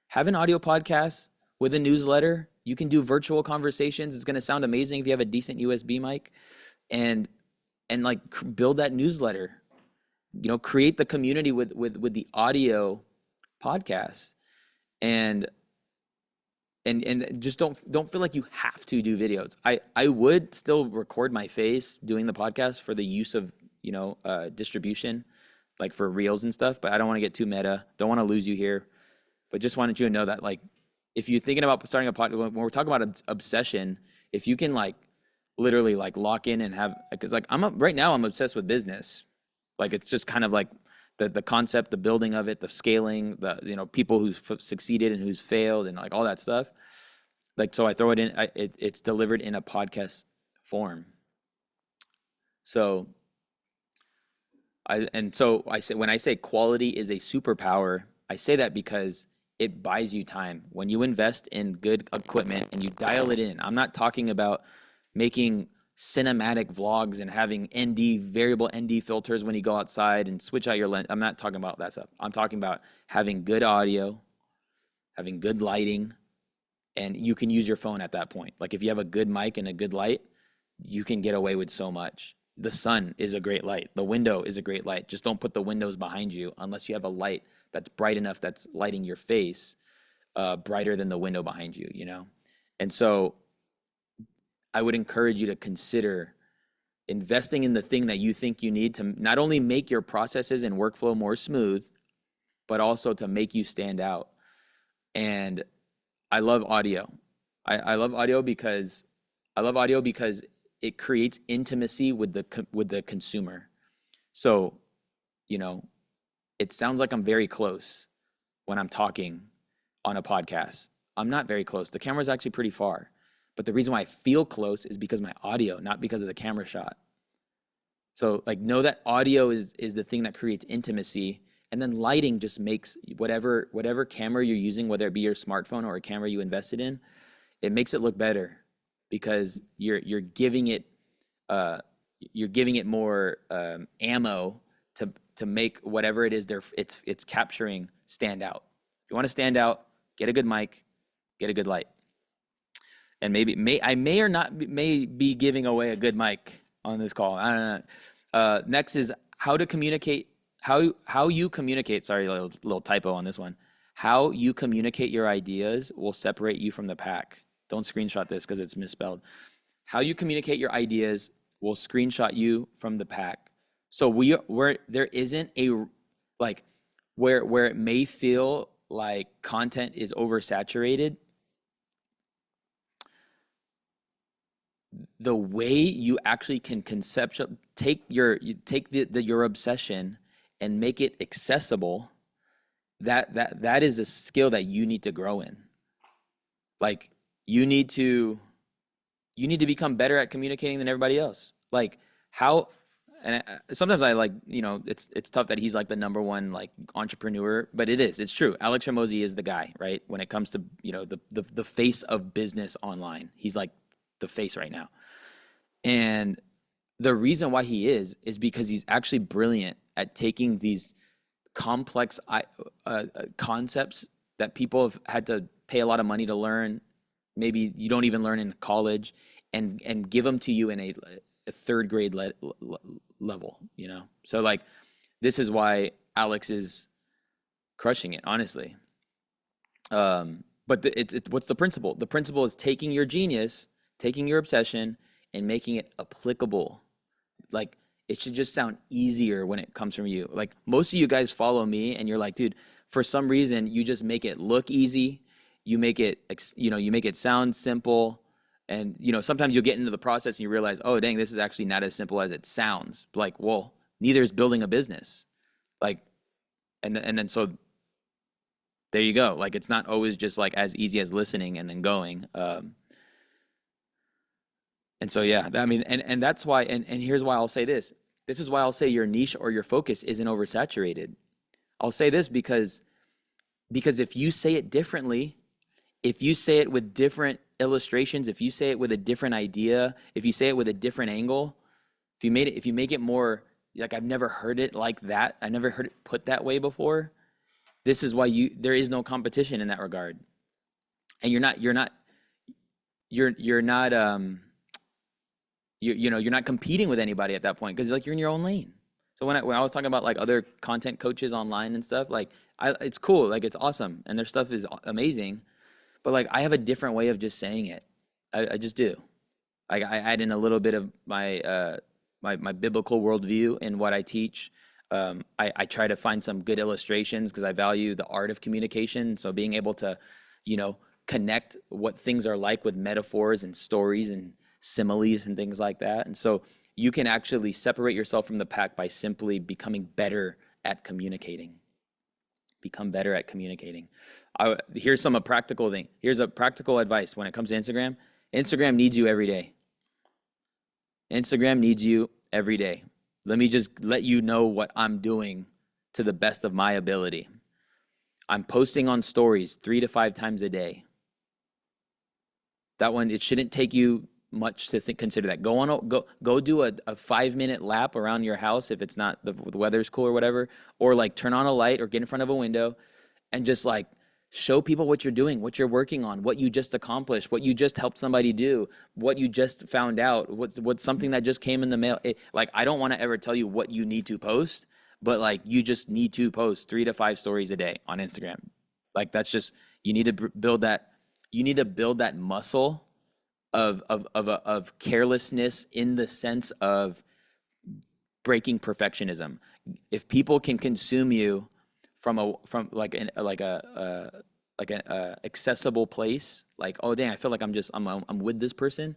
Have an audio podcast with a newsletter. You can do virtual conversations. It's going to sound amazing if you have a decent USB mic, and like build that newsletter. Create the community with the audio podcast, and just don't feel like you have to do videos. I would still record my face doing the podcast for the use of distribution, like for reels and stuff, but I don't want to get too meta. Don't want to lose you here, but just wanted you to know that, like, if you're thinking about starting a podcast, when we're talking about obsession, if you can like literally like lock in and have, because like right now I'm obsessed with business. Like, it's just kind of like the concept, the building of it, the scaling, the people who've succeeded and who's failed, and like all that stuff. Like, so I throw it in. It's delivered in a podcast form. So I say, when I say quality is a superpower, I say that because it buys you time. When you invest in good equipment and you dial it in, I'm not talking about making cinematic vlogs and having variable ND filters when you go outside and switch out your lens. I'm not talking about that stuff. I'm talking about having good audio, having good lighting, and you can use your phone at that point. Like, if you have a good mic and a good light, you can get away with so much. The sun is a great light. The window is a great light. Just don't put the windows behind you unless you have a light that's bright enough that's lighting your face brighter than the window behind you, And so I would encourage you to consider investing in the thing that you think you need to not only make your processes and workflow more smooth, but also to make you stand out. And I love audio. I love audio because it creates intimacy with the consumer. So, it sounds like I'm very close when I'm talking on a podcast. I'm not very close. The camera's actually pretty far. But the reason why I feel close is because my audio, not because of the camera shot. So, like, know that audio is the thing that creates intimacy, and then lighting just makes whatever camera you're using, whether it be your smartphone or a camera you invested in, it makes it look better, because you're giving it more ammo to make whatever it is it's capturing stand out. If you want to stand out, get a good mic, get a good light. And I may be giving away a good mic on this call. I don't know. Next is how to communicate. How you communicate. Sorry, a little typo on this one. How you communicate your ideas will separate you from the pack. Don't screenshot this because it's misspelled. How you communicate your ideas will screenshot you from the pack. So where there isn't a, like, where it may feel like content is oversaturated, the way you actually can take your obsession and make it accessible, that is a skill that you need to grow in. Like, you need to become better at communicating than everybody else. Like, sometimes I like, it's tough that he's like the number one like entrepreneur, but it's true. Alex Hormozi is the guy, right? When it comes to, the face of business online, he's like the face right now. And the reason why he is because he's actually brilliant at taking these complex concepts that people have had to pay a lot of money to learn, maybe you don't even learn in college, and give them to you in a third grade level, So, like, this is why Alex is crushing it, honestly. But what's the principle? The principle is taking your genius, taking your obsession and making it applicable. Like it should just sound easier when it comes from you. Like most of you guys follow me and you're like, dude, for some reason you just make it look easy. You make it, you make it sound simple. And, sometimes you'll get into the process and you realize, oh, dang, this is actually not as simple as it sounds. Like, well, neither is building a business. Like, and then so there you go. Like, it's not always just like as easy as listening and then going. And so, yeah, I mean, and that's why, and here's why I'll say this. This is why I'll say your niche or your focus isn't oversaturated. I'll say this because if you say it differently, if you say it with different illustrations, if you say it with a different idea, if you say it with a different angle, if you make it more like I've never heard it like that, I never heard it put that way before. This is why there is no competition in that regard. And you're not you're not competing with anybody at that point because like you're in your own lane. So when I was talking about like other content coaches online and stuff, like it's cool, like it's awesome and their stuff is amazing, but like I have a different way of just saying it. I just do. Like I add in a little bit of my my biblical worldview in what I teach. I try to find some good illustrations because I value the art of communication. So being able to, connect what things are like with metaphors and stories and similes and things like that. And so you can actually separate yourself from the pack by simply becoming better at communicating. Become better at communicating. Here's some practical thing. Here's a practical advice when it comes to Instagram. Instagram needs you every day. Instagram needs you every day. Let me just let you know what I'm doing to the best of my ability. I'm posting on stories 3 to 5 times a day. That one, it shouldn't take you much to consider that. Go do a 5-minute lap around your house if it's not the weather's cool or whatever, or like turn on a light or get in front of a window and just like show people what you're doing, what you're working on, what you just accomplished, what you just helped somebody do, what you just found out, what's something that just came in the mail. Like I don't want to ever tell you what you need to post, but like you just need to post 3 to 5 stories a day on Instagram. Like that's just, you need to build that. You need to build that muscle of carelessness in the sense of breaking perfectionism. If people can consume you from an accessible place, like, oh dang, I feel like I'm with this person,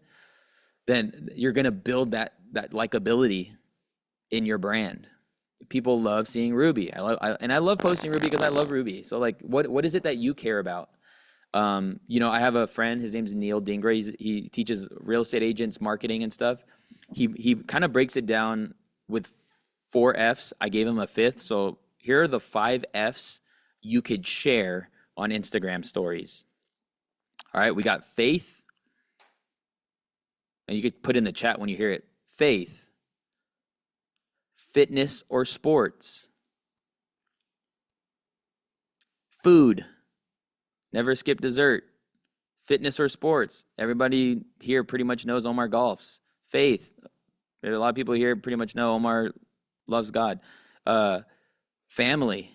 then you're gonna build that likability in your brand. People love seeing Ruby. I love posting Ruby because I love Ruby. So like, what is it that you care about? I have a friend, his name's Neil Dingray. He teaches real estate agents marketing and stuff. He kind of breaks it down with 4 F's. I gave him a 5th. So here are the 5 F's you could share on Instagram stories. All right, we got faith. And you could put in the chat when you hear it. Faith, fitness or sports, food. Never skip dessert. Fitness or sports. Everybody here pretty much knows Omar golfs. Faith. There are a lot of people here pretty much know Omar loves God. Family.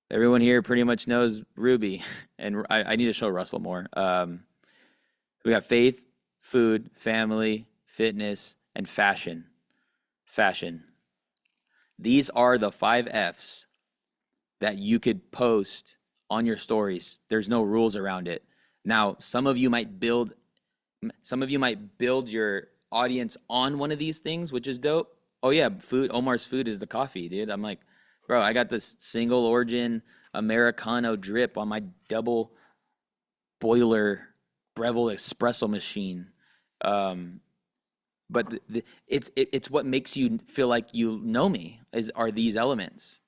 Everyone here pretty much knows Ruby. And I need to show Russell more. We got faith, food, family, fitness, and fashion. Fashion. These are the 5 F's that you could post on your stories. There's no rules around it. Now, some of you might build your audience on one of these things, which is dope. Oh yeah, food. Omar's food is the coffee, dude. I'm like, bro, I got this single origin Americano drip on my double boiler Breville espresso machine. But it's what makes you feel like you know me are these elements.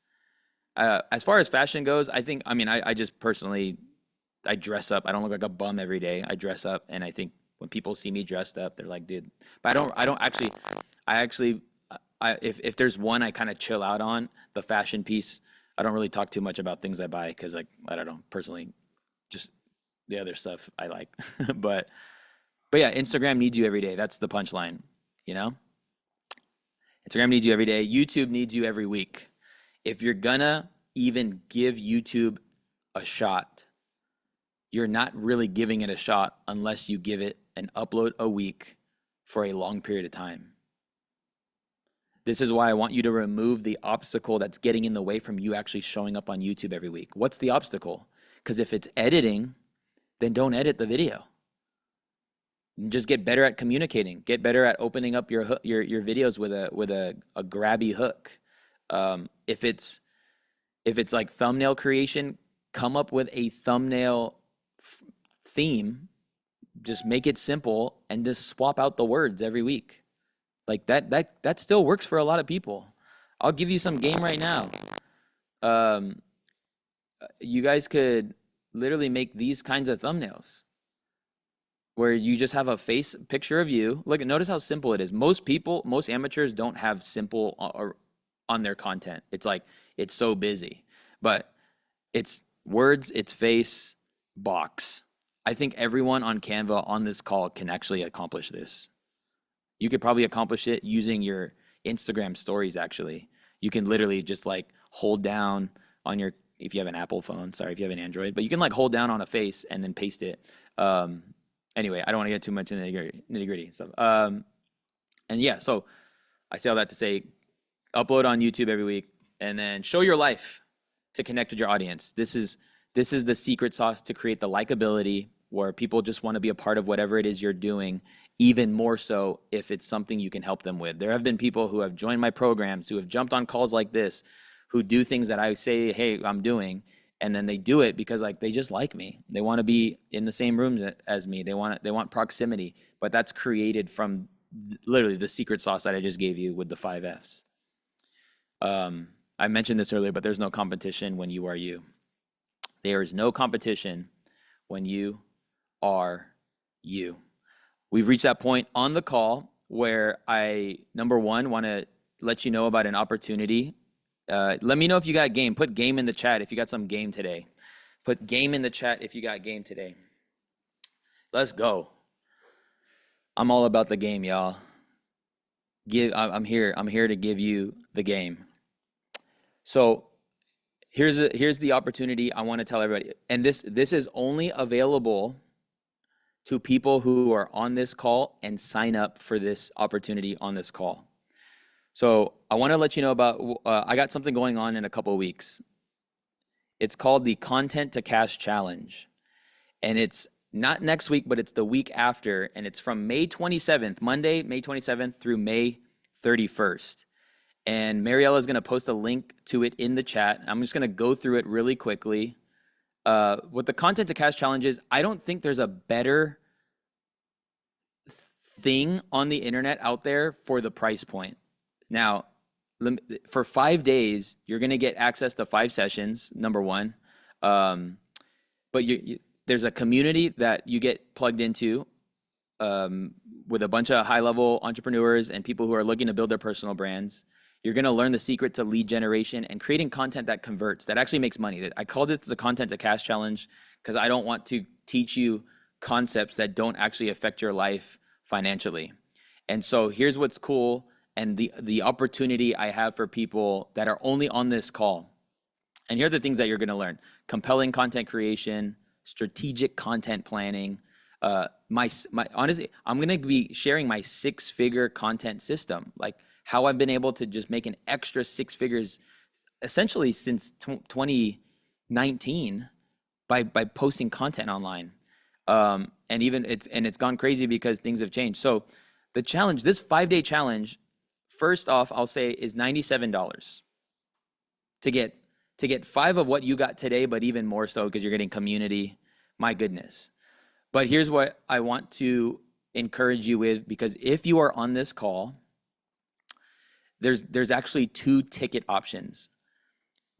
As far as fashion goes, I just personally, I dress up. I don't look like a bum every day. I dress up, and I think when people see me dressed up, they're like, dude. But if there's one I kind of chill out on, the fashion piece, I don't really talk too much about things I buy because like, I don't know, personally, just the other stuff I like. But yeah, Instagram needs you every day. That's the punchline, Instagram needs you every day. YouTube needs you every week. If you're gonna even give YouTube a shot, you're not really giving it a shot unless you give it and upload a week for a long period of time. This is why I want you to remove the obstacle that's getting in the way from you actually showing up on YouTube every week. What's the obstacle? Because if it's editing, then don't edit the video. Just get better at communicating. Get better at opening up your videos with a grabby hook. If it's like thumbnail creation, come up with a thumbnail theme. Just make it simple and just swap out the words every week. Like that still works for a lot of people. I'll give you some game right now. You guys could literally make these kinds of thumbnails where you just have a face picture of you. Look, notice how simple it is. Most amateurs don't have simple on their content. It's like, it's so busy, but it's words, it's face, box. I think everyone on Canva on this call can actually accomplish this. You could probably accomplish it using your Instagram stories, actually. You can literally just like hold down on your, if you have an Apple phone, sorry, if you have an Android, but you can like hold down on a face and then paste it. Anyway, I don't want to get too much into the nitty gritty stuff. And yeah, so I say all that to say, upload on YouTube every week and then show your life to connect with your audience. This is the secret sauce to create the likability where people just want to be a part of whatever it is you're doing, even more so if it's something you can help them with. There have been people who have joined my programs, who have jumped on calls like this, who do things that I say, hey, I'm doing, and then they do it because like they just like me. They want to be in the same rooms as me. They want proximity, but that's created from literally the secret sauce that I just gave you with the 5 Fs. I mentioned this earlier, but there's no competition when you are you. There is no competition when you are you. We've reached that point on the call where I, number one, want to let you know about an opportunity. Let me know if you got game. Put game in the chat if you got some game today. Put game in the chat if you got game today. Let's go. I'm all about the game, y'all. I'm here to give you the game. So here's the opportunity I want to tell everybody. And this is only available to people who are on this call and sign up for this opportunity on this call. So I want to let you know about, I got something going on in a couple of weeks. It's called the Content to Cash Challenge. And it's not next week, but it's the week after. And it's from May 27th, Monday, May 27th through May 31st. And Mariella is going to post a link to it in the chat. I'm just going to go through it really quickly. What the Content to Cash Challenge is, I don't think there's a better thing on the internet out there for the price point. Now, for 5 days, you're going to get access to 5 sessions, number one. But there's a community that you get plugged into with a bunch of high-level entrepreneurs and people who are looking to build their personal brands. You're going to learn the secret to lead generation and creating content that converts, that actually makes money. I called it the Content to Cash Challenge because I don't want to teach you concepts that don't actually affect your life financially. And so here's what's cool and the opportunity I have for people that are only on this call. And here are the things that you're going to learn. Compelling content creation, strategic content planning. Honestly, I'm going to be sharing my 6-figure content system, like how I've been able to just make an extra 6 figures essentially since 2019 by posting content online. And it's gone crazy because things have changed. So the challenge, this 5-day challenge, first off, I'll say is $97 to get 5 of what you got today, but even more so because you're getting community. My goodness. But here's what I want to encourage you with, because if you are on this call, there's actually 2 ticket options.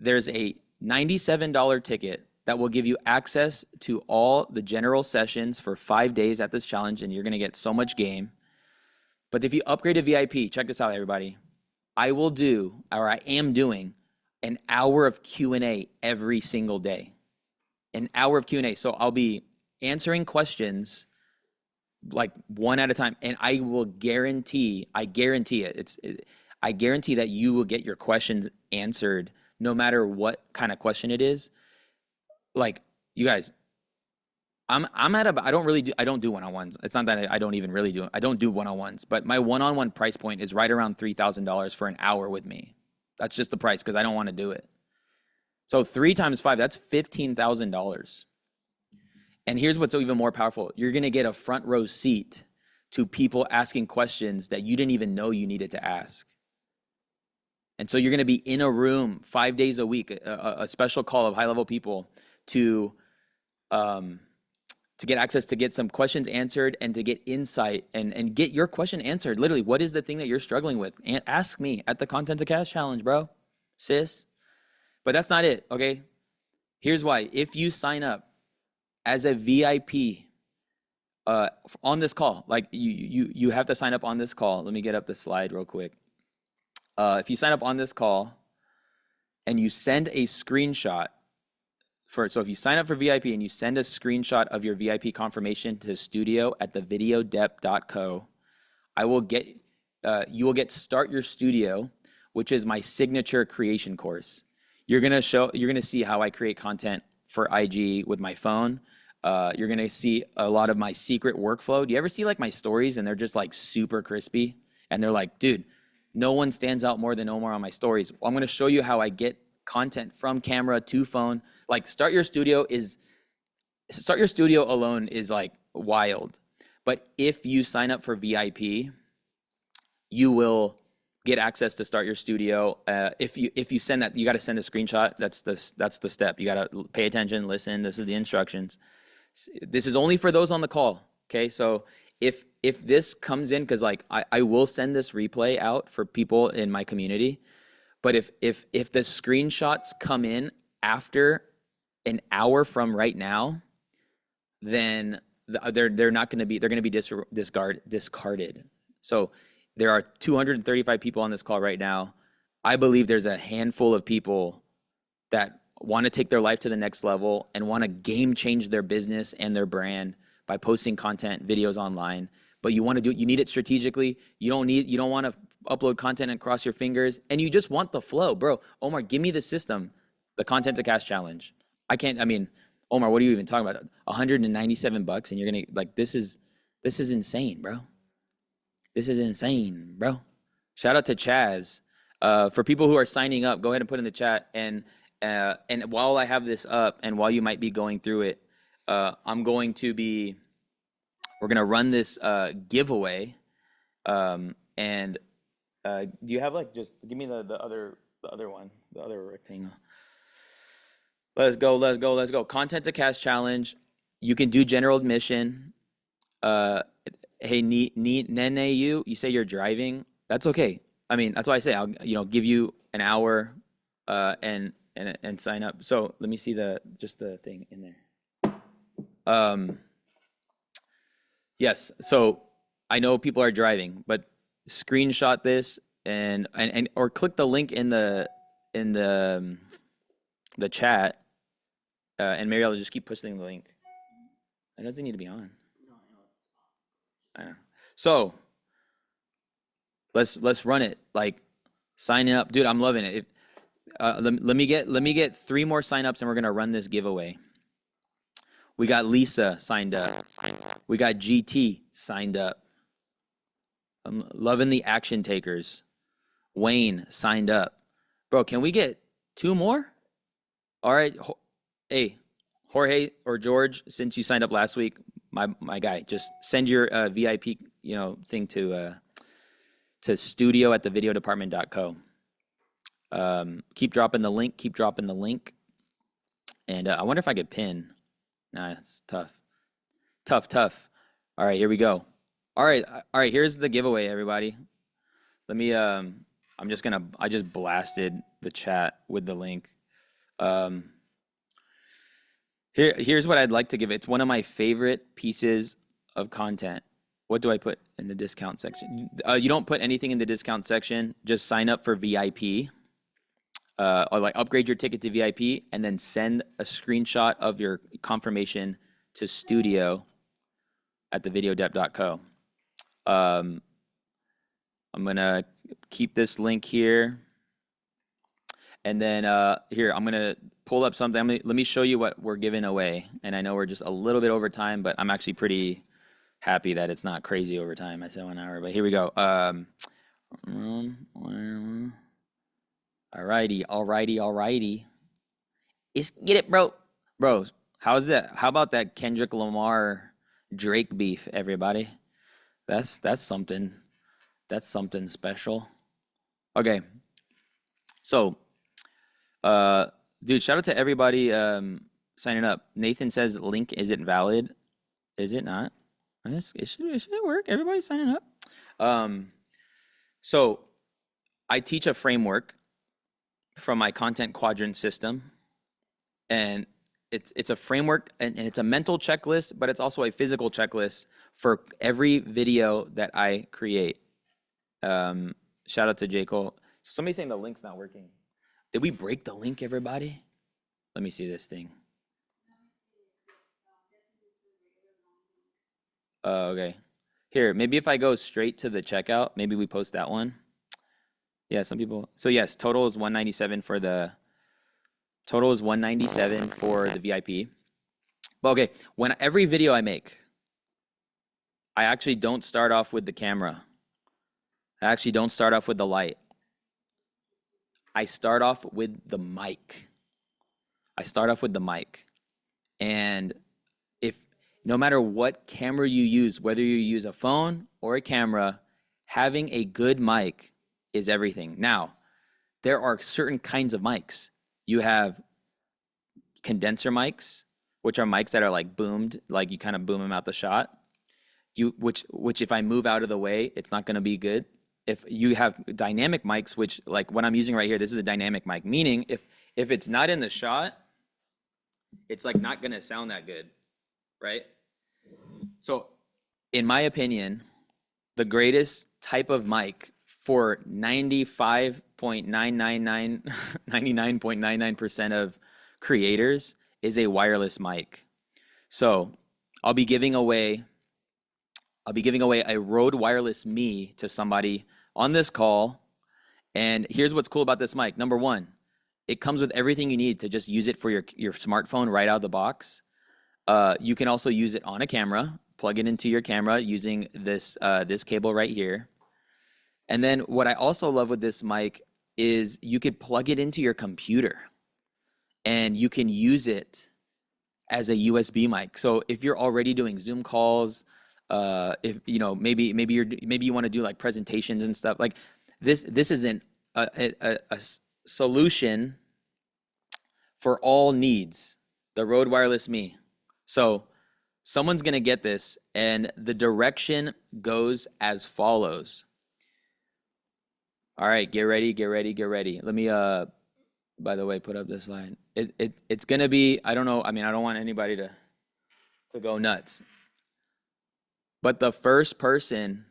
There's a $97 ticket that will give you access to all the general sessions for 5 days at this challenge, and you're going to get so much game. But if you upgrade to VIP, check this out, everybody. I am doing an hour of Q&A every single day. An hour of Q&A. So I'll be answering questions like one at a time, and I guarantee that you will get your questions answered no matter what kind of question it is. Like, you guys, I'm at a, I don't do one-on-ones. It's not that I don't even really do it. I don't do one-on-ones, but my one-on-one price point is right around $3,000 for an hour with me. That's just the price because I don't want to do it. So 3 times 5, that's $15,000. And here's what's even more powerful. You're going to get a front row seat to people asking questions that you didn't even know you needed to ask. And so you're going to be in a room 5 days a week, a special call of high-level people to um, get access to get some questions answered and to get insight and get your question answered. Literally, what is the thing that you're struggling with? And ask me at the Content to Cash Challenge, bro, sis. But that's not it, okay? Here's why. If you sign up as a VIP on this call, like you have to sign up on this call. Let me get up the slide real quick. If you sign up on this call and you send a screenshot so if you sign up for VIP and you send a screenshot of your VIP confirmation to studio@thevideodep.co, you will get Start Your Studio, which is my signature creation course. You're gonna see how I create content for IG with my phone. You're gonna see a lot of my secret workflow. Do you ever see like my stories and they're just like super crispy and they're like, dude, no one stands out more than Omar on my stories. Well, I'm gonna show you how I get content from camera to phone. Like Start Your Studio alone is like wild. But if you sign up for VIP, you will get access to Start Your Studio. If you send that, you got to send a screenshot. That's the step. You got to pay attention, listen. This is the instructions. This is only for those on the call. Okay, so if this comes in, because like I will send this replay out for people in my community, but if the screenshots come in after an hour from right now, then they're not going to be, they're going to be discarded. So there are 235 people on this call right now. I believe there's a handful of people that want to take their life to the next level and want to game change their business and their brand by posting content, videos online. But you want to do it, you need it strategically. You don't want to upload content and cross your fingers, and you just want the flow, bro. Omar, give me the system, the Content to Cash Challenge. Omar, what are you even talking about? $197, and you're gonna like this is insane, bro. This is insane, bro. Shout out to Chaz. For people who are signing up, go ahead and put in the chat. And while I have this up, and while you might be going through it, we're gonna run this giveaway. Do you have like, just give me the other one, the other rectangle. Let's go. Content to Cash Challenge. You can do general admission. Hey, Nene, you say you're driving. That's okay. I mean, that's why I say I'll give you an hour and sign up. So let me see the thing in there. Yes. So I know people are driving, but screenshot this and or click the link in the chat, and maybe I'll just keep pushing the link. It doesn't need to be on. I know. So let's run it. Like, sign up, dude. I'm loving it. Let me get 3 more signups, and we're gonna run this giveaway. We got Lisa signed up. We got GT signed up. I'm loving the action takers. Wayne signed up. Bro, can we get 2 more? All right. Hey, Jorge or George, since you signed up last week, my guy, just send your VIP thing to studio@thevideodepartment.co. Keep dropping the link. And I wonder if I could pin. Nah, it's tough. All right, here we go. All right, here's the giveaway, everybody. Let me I just blasted the chat with the link. Here's what I'd like to give. It's one of my favorite pieces of content. What do I put in the discount section? You don't put anything in the discount section. Just sign up for VIP. Or like upgrade your ticket to VIP, and then send a screenshot of your confirmation to studio@thevideodep.co. I'm gonna keep this link here, and then here I'm gonna pull up something. Let me show you what we're giving away. And I know we're just a little bit over time, but I'm actually pretty happy that it's not crazy over time. I said 1 hour, but here we go. Alrighty, alrighty, alrighty. Get it, bro. Bro, how's that? How about that Kendrick Lamar Drake beef, everybody? That's something. That's something special. Okay. So, dude, shout out to everybody signing up. Nathan says link isn't valid. Is it not? It should work. Everybody's signing up. So I teach a framework from my content quadrant system, and it's a framework and it's a mental checklist, but it's also a physical checklist for every video that I create. Shout out to J. Cole. So somebody's saying the link's not working. Did we break the link, everybody? Let me see this thing. Okay. Here, maybe if I go straight to the checkout, maybe we post that one. Yeah, some people. So yes, total is 197 for the VIP. But okay, when every video I make, I actually don't start off with the camera. I actually don't start off with the light. I start off with the mic. And no matter what camera you use, whether you use a phone or a camera, having a good mic is everything. Now, there are certain kinds of mics. You have condenser mics, which are mics that are like boomed, like you kind of boom them out the shot. Which if I move out of the way, it's not going to be good. If you have dynamic mics, which like what I'm using right here, this is a dynamic mic, meaning if it's not in the shot, it's like not going to sound that good, right? So in my opinion, the greatest type of mic for 99.999% of creators is a wireless mic. So I'll be giving away a Rode Wireless Me to somebody on this call. And here's what's cool about this mic. Number one, it comes with everything you need to just use it for your smartphone right out of the box. You can also use it on a camera, plug it into your camera using this cable right here. And then what I also love with this mic is you could plug it into your computer and you can use it as a USB mic. So if you're already doing Zoom calls, if you know maybe you want to do like presentations and stuff, like this isn't a solution for all needs. The Rode Wireless Me. So someone's gonna get this, and the direction goes as follows. All right, get ready. Let me by the way, put up this slide. It's gonna be, I don't know, I mean, I don't want anybody to go nuts. But the first person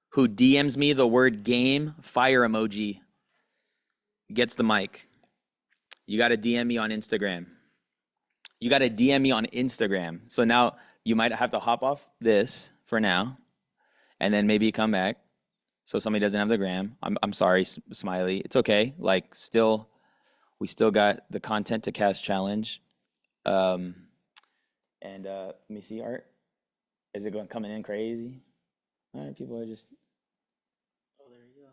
who DMs me the word game fire emoji gets the mic. You got to DM me on Instagram. So now you might have to hop off this for now and then maybe come back. So somebody doesn't have the gram. I'm sorry, Smiley. It's okay. Like we still got the content to cast challenge. And let me see, Art. Is it coming in crazy? All right, people are just. Oh, there you go.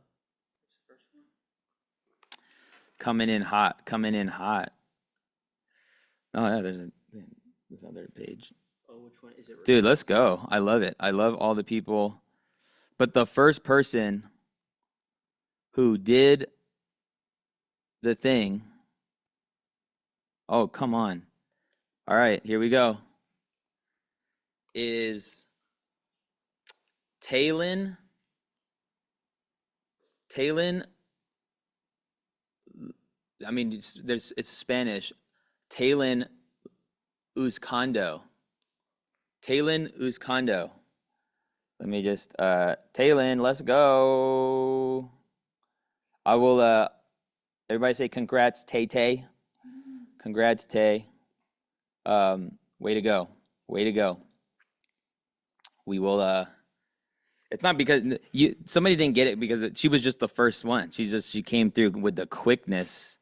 That's the first one. Coming in hot. Oh yeah, there's this other page. Oh, which one is it? Dude, let's go. I love it. I love all the people. But the first person who did the thing. Oh, come on. All right, here we go. Is Talon, I mean, it's Spanish. Talon Uzcondo. Let me just, Talon, let's go. I will, everybody say congrats, Tay. Congrats, Tay. Way to go. We will, it's not because somebody didn't get it because she was just the first one. She came through with the quickness.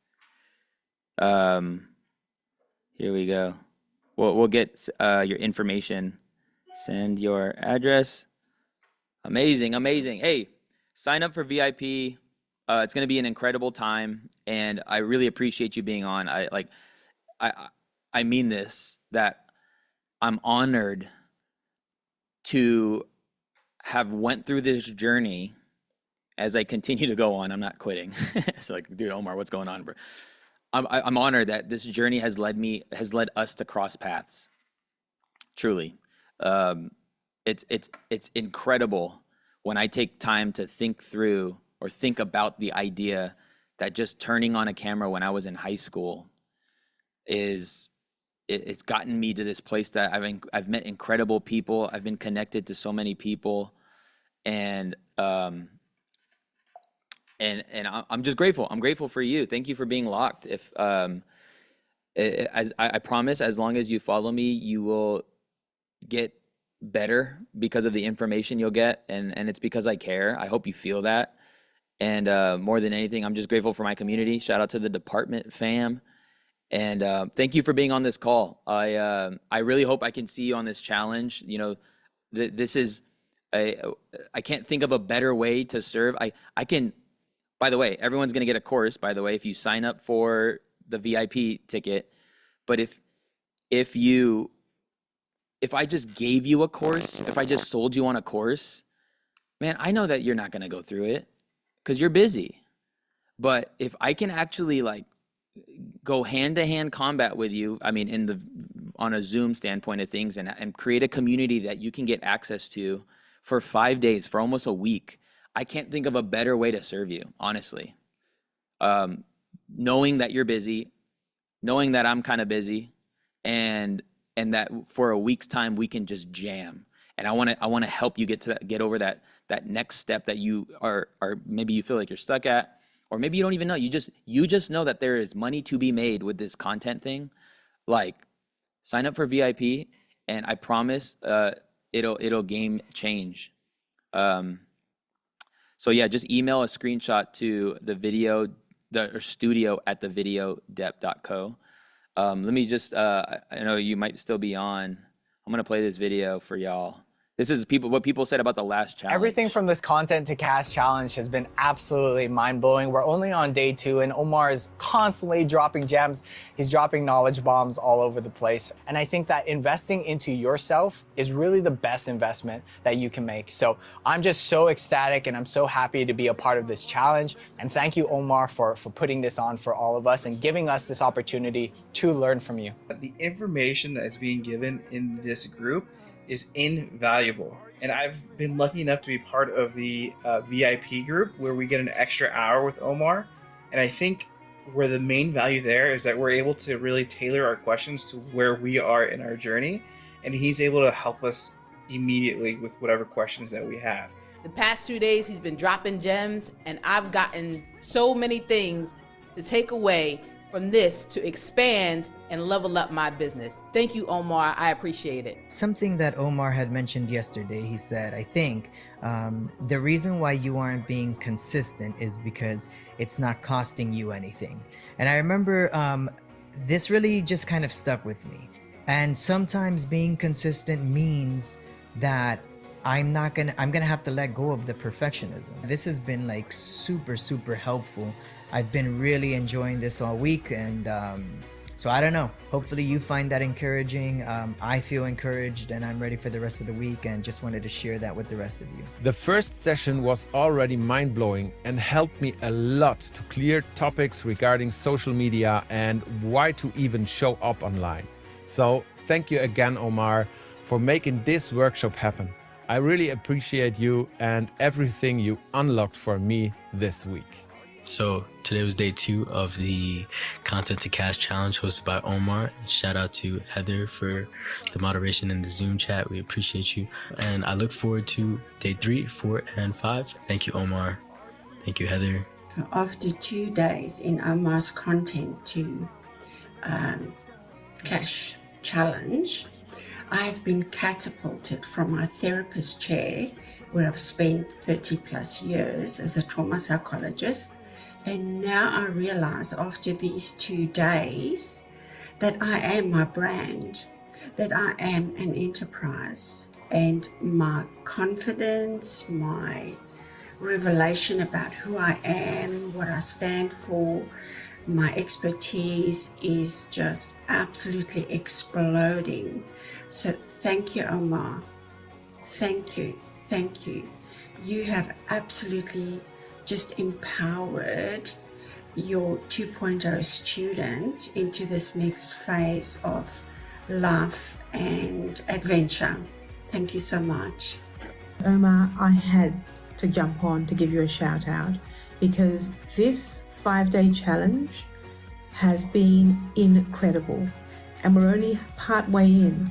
Um, Here we go. We'll get your information. Send your address. Amazing, amazing. Hey, sign up for VIP. It's going to be an incredible time, and I really appreciate you being on. I I mean this, that I'm honored to have went through this journey as I continue to go on. I'm not quitting. It's like, dude, Omar, what's going on, bro? I'm honored that this journey has led us to cross paths. Truly, um, it's incredible when I take time to think through or think about the idea that just turning on a camera when I was in high school is it's gotten me to this place that I've met incredible people. I've been connected to so many people, and I'm just grateful. I'm grateful for you. Thank you for being locked. If as I promise, as long as you follow me, you will get better because of the information you'll get, and it's because I care. I hope you feel that. And more than anything, I'm just grateful for my community. Shout out to the department fam, and thank you for being on this call. I really hope I can see you on this challenge. You know, this is I can't think of a better way to serve. I can. By the way, everyone's going to get a course, by the way, if you sign up for the VIP ticket. But if I just gave you a course, if I just sold you on a course, man, I know that you're not going to go through it because you're busy. But if I can actually like go hand to hand combat with you, I mean, on a Zoom standpoint of things, and create a community that you can get access to for 5 days, for almost a week, I can't think of a better way to serve you, honestly. Knowing that you're busy, knowing that I'm kind of busy, and that for a week's time we can just jam. And I want to help you get over that next step that you are maybe you feel like you're stuck at, or maybe you don't even know. You just know that there is money to be made with this content thing. Like, sign up for VIP, and I promise it'll game change. So yeah, just email a screenshot to or studio at thevideodep.co. Let me just, I know you might still be on. I'm going to play this video for y'all. This is what people said about the last challenge. Everything from this content to cash challenge has been absolutely mind-blowing. We're only on day 2 and Omar is constantly dropping gems. He's dropping knowledge bombs all over the place. And I think that investing into yourself is really the best investment that you can make. So I'm just so ecstatic and I'm so happy to be a part of this challenge. And thank you, Omar, for putting this on for all of us and giving us this opportunity to learn from you. The information that is being given in this group is invaluable, and I've been lucky enough to be part of the VIP group where we get an extra hour with Omar, and I think where the main value there is that we're able to really tailor our questions to where we are in our journey, and he's able to help us immediately with whatever questions that we have. The past 2 days he's been dropping gems, and I've gotten so many things to take away from this to expand and level up my business. Thank you, Omar. I appreciate it. Something that Omar had mentioned yesterday, he said, I think the reason why you aren't being consistent is because it's not costing you anything. And I remember this really just kind of stuck with me. And sometimes being consistent means that I'm gonna have to let go of the perfectionism. This has been like super, super helpful. I've been really enjoying this all week, and so I don't know. Hopefully you find that encouraging. I feel encouraged, and I'm ready for the rest of the week, and just wanted to share that with the rest of you. The first session was already mind-blowing and helped me a lot to clear topics regarding social media and why to even show up online. So thank you again, Omar, for making this workshop happen. I really appreciate you and everything you unlocked for me this week. So today was day 2 of the Content to Cash Challenge hosted by Omar. Shout out to Heather for the moderation in the Zoom chat. We appreciate you. And I look forward to day 3, 4, and 5. Thank you, Omar. Thank you, Heather. After 2 days in Omar's Content to Cash Challenge, I've been catapulted from my therapist chair, where I've spent 30 plus years as a trauma psychologist, And now I realize after these 2 days that I am my brand, that I am an enterprise. And my confidence, my revelation about who I am, what I stand for, my expertise is just absolutely exploding. So thank you, Omar. Thank you. Thank you. You have absolutely just empowered your 2.0 student into this next phase of life and adventure. Thank you so much. Omar, I had to jump on to give you a shout out because this 5-day challenge has been incredible and we're only part way in.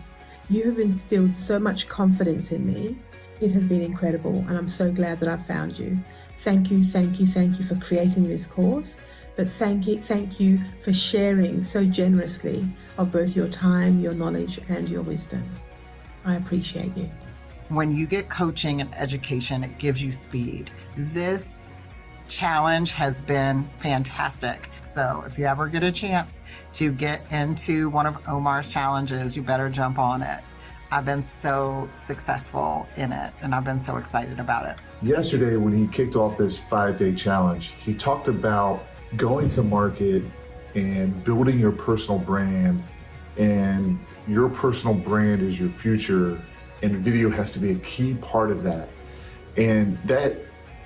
You have instilled so much confidence in me. It has been incredible and I'm so glad that I found you. Thank you, thank you, thank you for creating this course, but thank you for sharing so generously of both your time, your knowledge and your wisdom. I appreciate you. When you get coaching and education, it gives you speed. This challenge has been fantastic. So if you ever get a chance to get into one of Omar's challenges, you better jump on it. I've been so successful in it and I've been so excited about it. Yesterday, when he kicked off this 5-day challenge, he talked about going to market and building your personal brand, and your personal brand is your future, and video has to be a key part of that. And that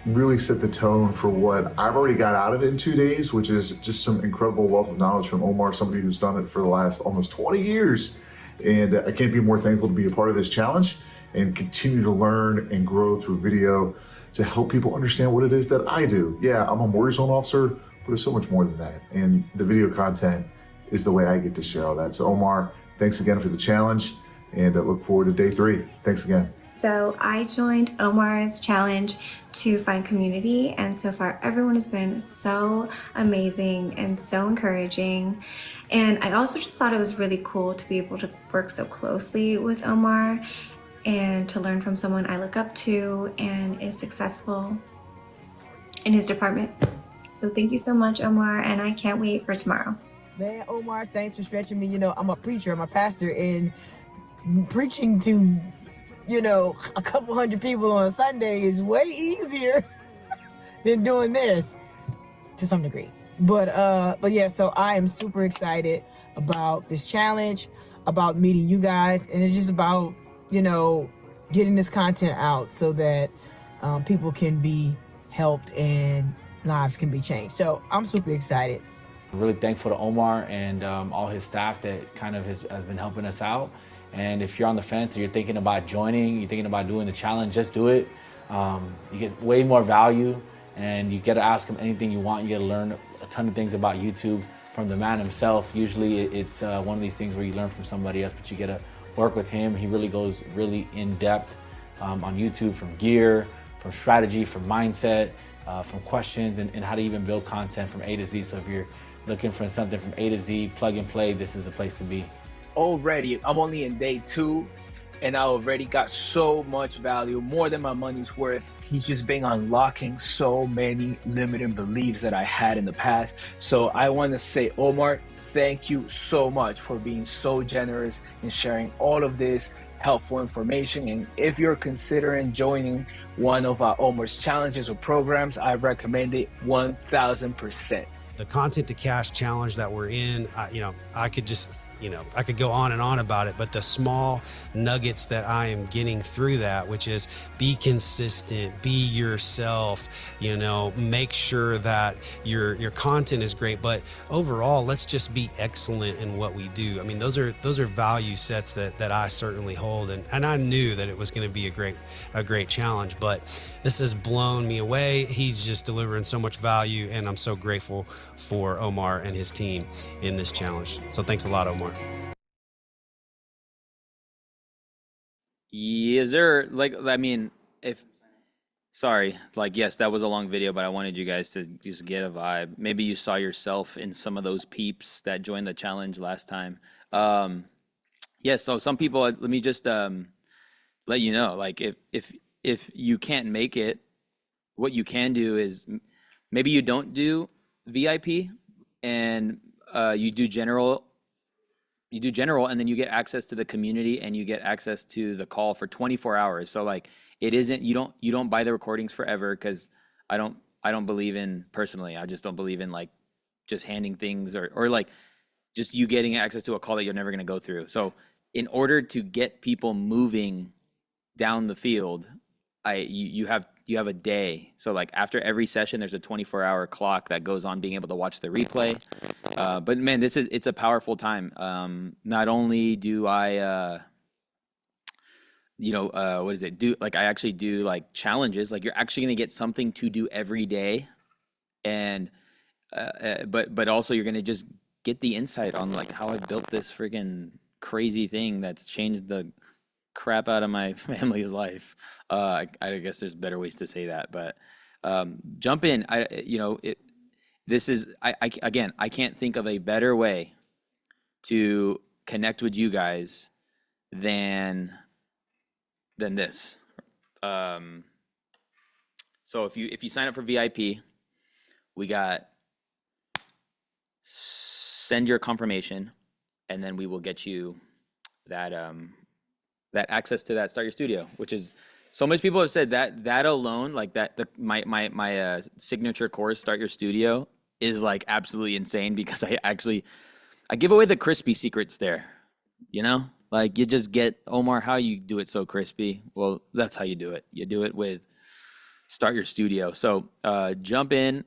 really set the tone for what I've already got out of it in 2 days, which is just some incredible wealth of knowledge from Omar, somebody who's done it for the last almost 20 years. And I can't be more thankful to be a part of this challenge and continue to learn and grow through video to help people understand what it is that I do. Yeah, I'm a mortgage loan officer, but it's so much more than that. And the video content is the way I get to share all that. So Omar, thanks again for the challenge, and I look forward to day 3. Thanks again. So I joined Omar's challenge to find community, and so far everyone has been so amazing and so encouraging. And I also just thought it was really cool to be able to work so closely with Omar and to learn from someone I look up to and is successful in his department. So thank you so much, Omar, and I can't wait for tomorrow. Man, Omar, thanks for stretching me. You know, I'm a preacher, I'm a pastor, and preaching to, you know, a couple hundred people on a Sunday is way easier than doing this to some degree. But yeah, so I am super excited about this challenge, about meeting you guys, and it's just about, you know, getting this content out so that people can be helped and lives can be changed. So I'm super excited. I'm really thankful to Omar and all his staff that kind of has been helping us out. And if you're on the fence or you're thinking about joining, you're thinking about doing the challenge, just do it. You get way more value and you get to ask him anything you want. You get to learn a ton of things about YouTube from the man himself. Usually it's one of these things where you learn from somebody else, but you get to work with him. He really goes really in depth on YouTube, from gear, from strategy, from mindset, from questions, and how to even build content from A to Z. So if you're looking for something from A to Z, plug and play, this is the place to be. Already, I'm only in day 2 and I already got so much value, more than my money's worth. He's just been unlocking so many limiting beliefs that I had in the past. So I want to say, Omar, thank you so much for being so generous and sharing all of this helpful information. And if you're considering joining one of Omar's challenges or programs, I recommend it 1000%. The Content to Cash challenge that we're in, I could just, I could go on and on about it, but the small nuggets that I am getting through that, which is be consistent, be yourself, make sure that your content is great, but overall, let's just be excellent in what we do. I mean, those are value sets that I certainly hold, and I knew that it was going to be a great challenge, but this has blown me away. He's just delivering so much value, and I'm so grateful for Omar and his team in this challenge. So thanks a lot, Omar. Yes, sir. Yes, that was a long video, but I wanted you guys to just get a vibe. Maybe you saw yourself in some of those peeps that joined the challenge last time. So some people, let me just let you know, if you can't make it, what you can do is maybe you don't do VIP and you do general, and then you get access to the community and you get access to the call for 24 hours. So like it isn't, you don't buy the recordings forever, because I don't believe in, personally, I just don't believe in like just handing things or like just you getting access to a call that you're never going to go through. So in order to get people moving down the field, you have a day. So like after every session, there's a 24-hour clock that goes on being able to watch the replay. But man, it's a powerful time. Not only do I, what is it? I actually do like challenges. Like you're actually going to get something to do every day, and but also you're going to just get the insight on like how I built this friggin' crazy thing that's changed the crap out of my family's life. I guess there's better ways to say that, but jump in. Again, I can't think of a better way to connect with you guys than this. So if you sign up for VIP, we got send your confirmation, and then we will get you that that access to that Start Your Studio, which is, so much people have said that alone, like my signature course, Start Your Studio, is like absolutely insane, because I give away the crispy secrets there, like you just get, Omar, how you do it so crispy? Well, that's how you do it. You do it with Start Your Studio. So jump in.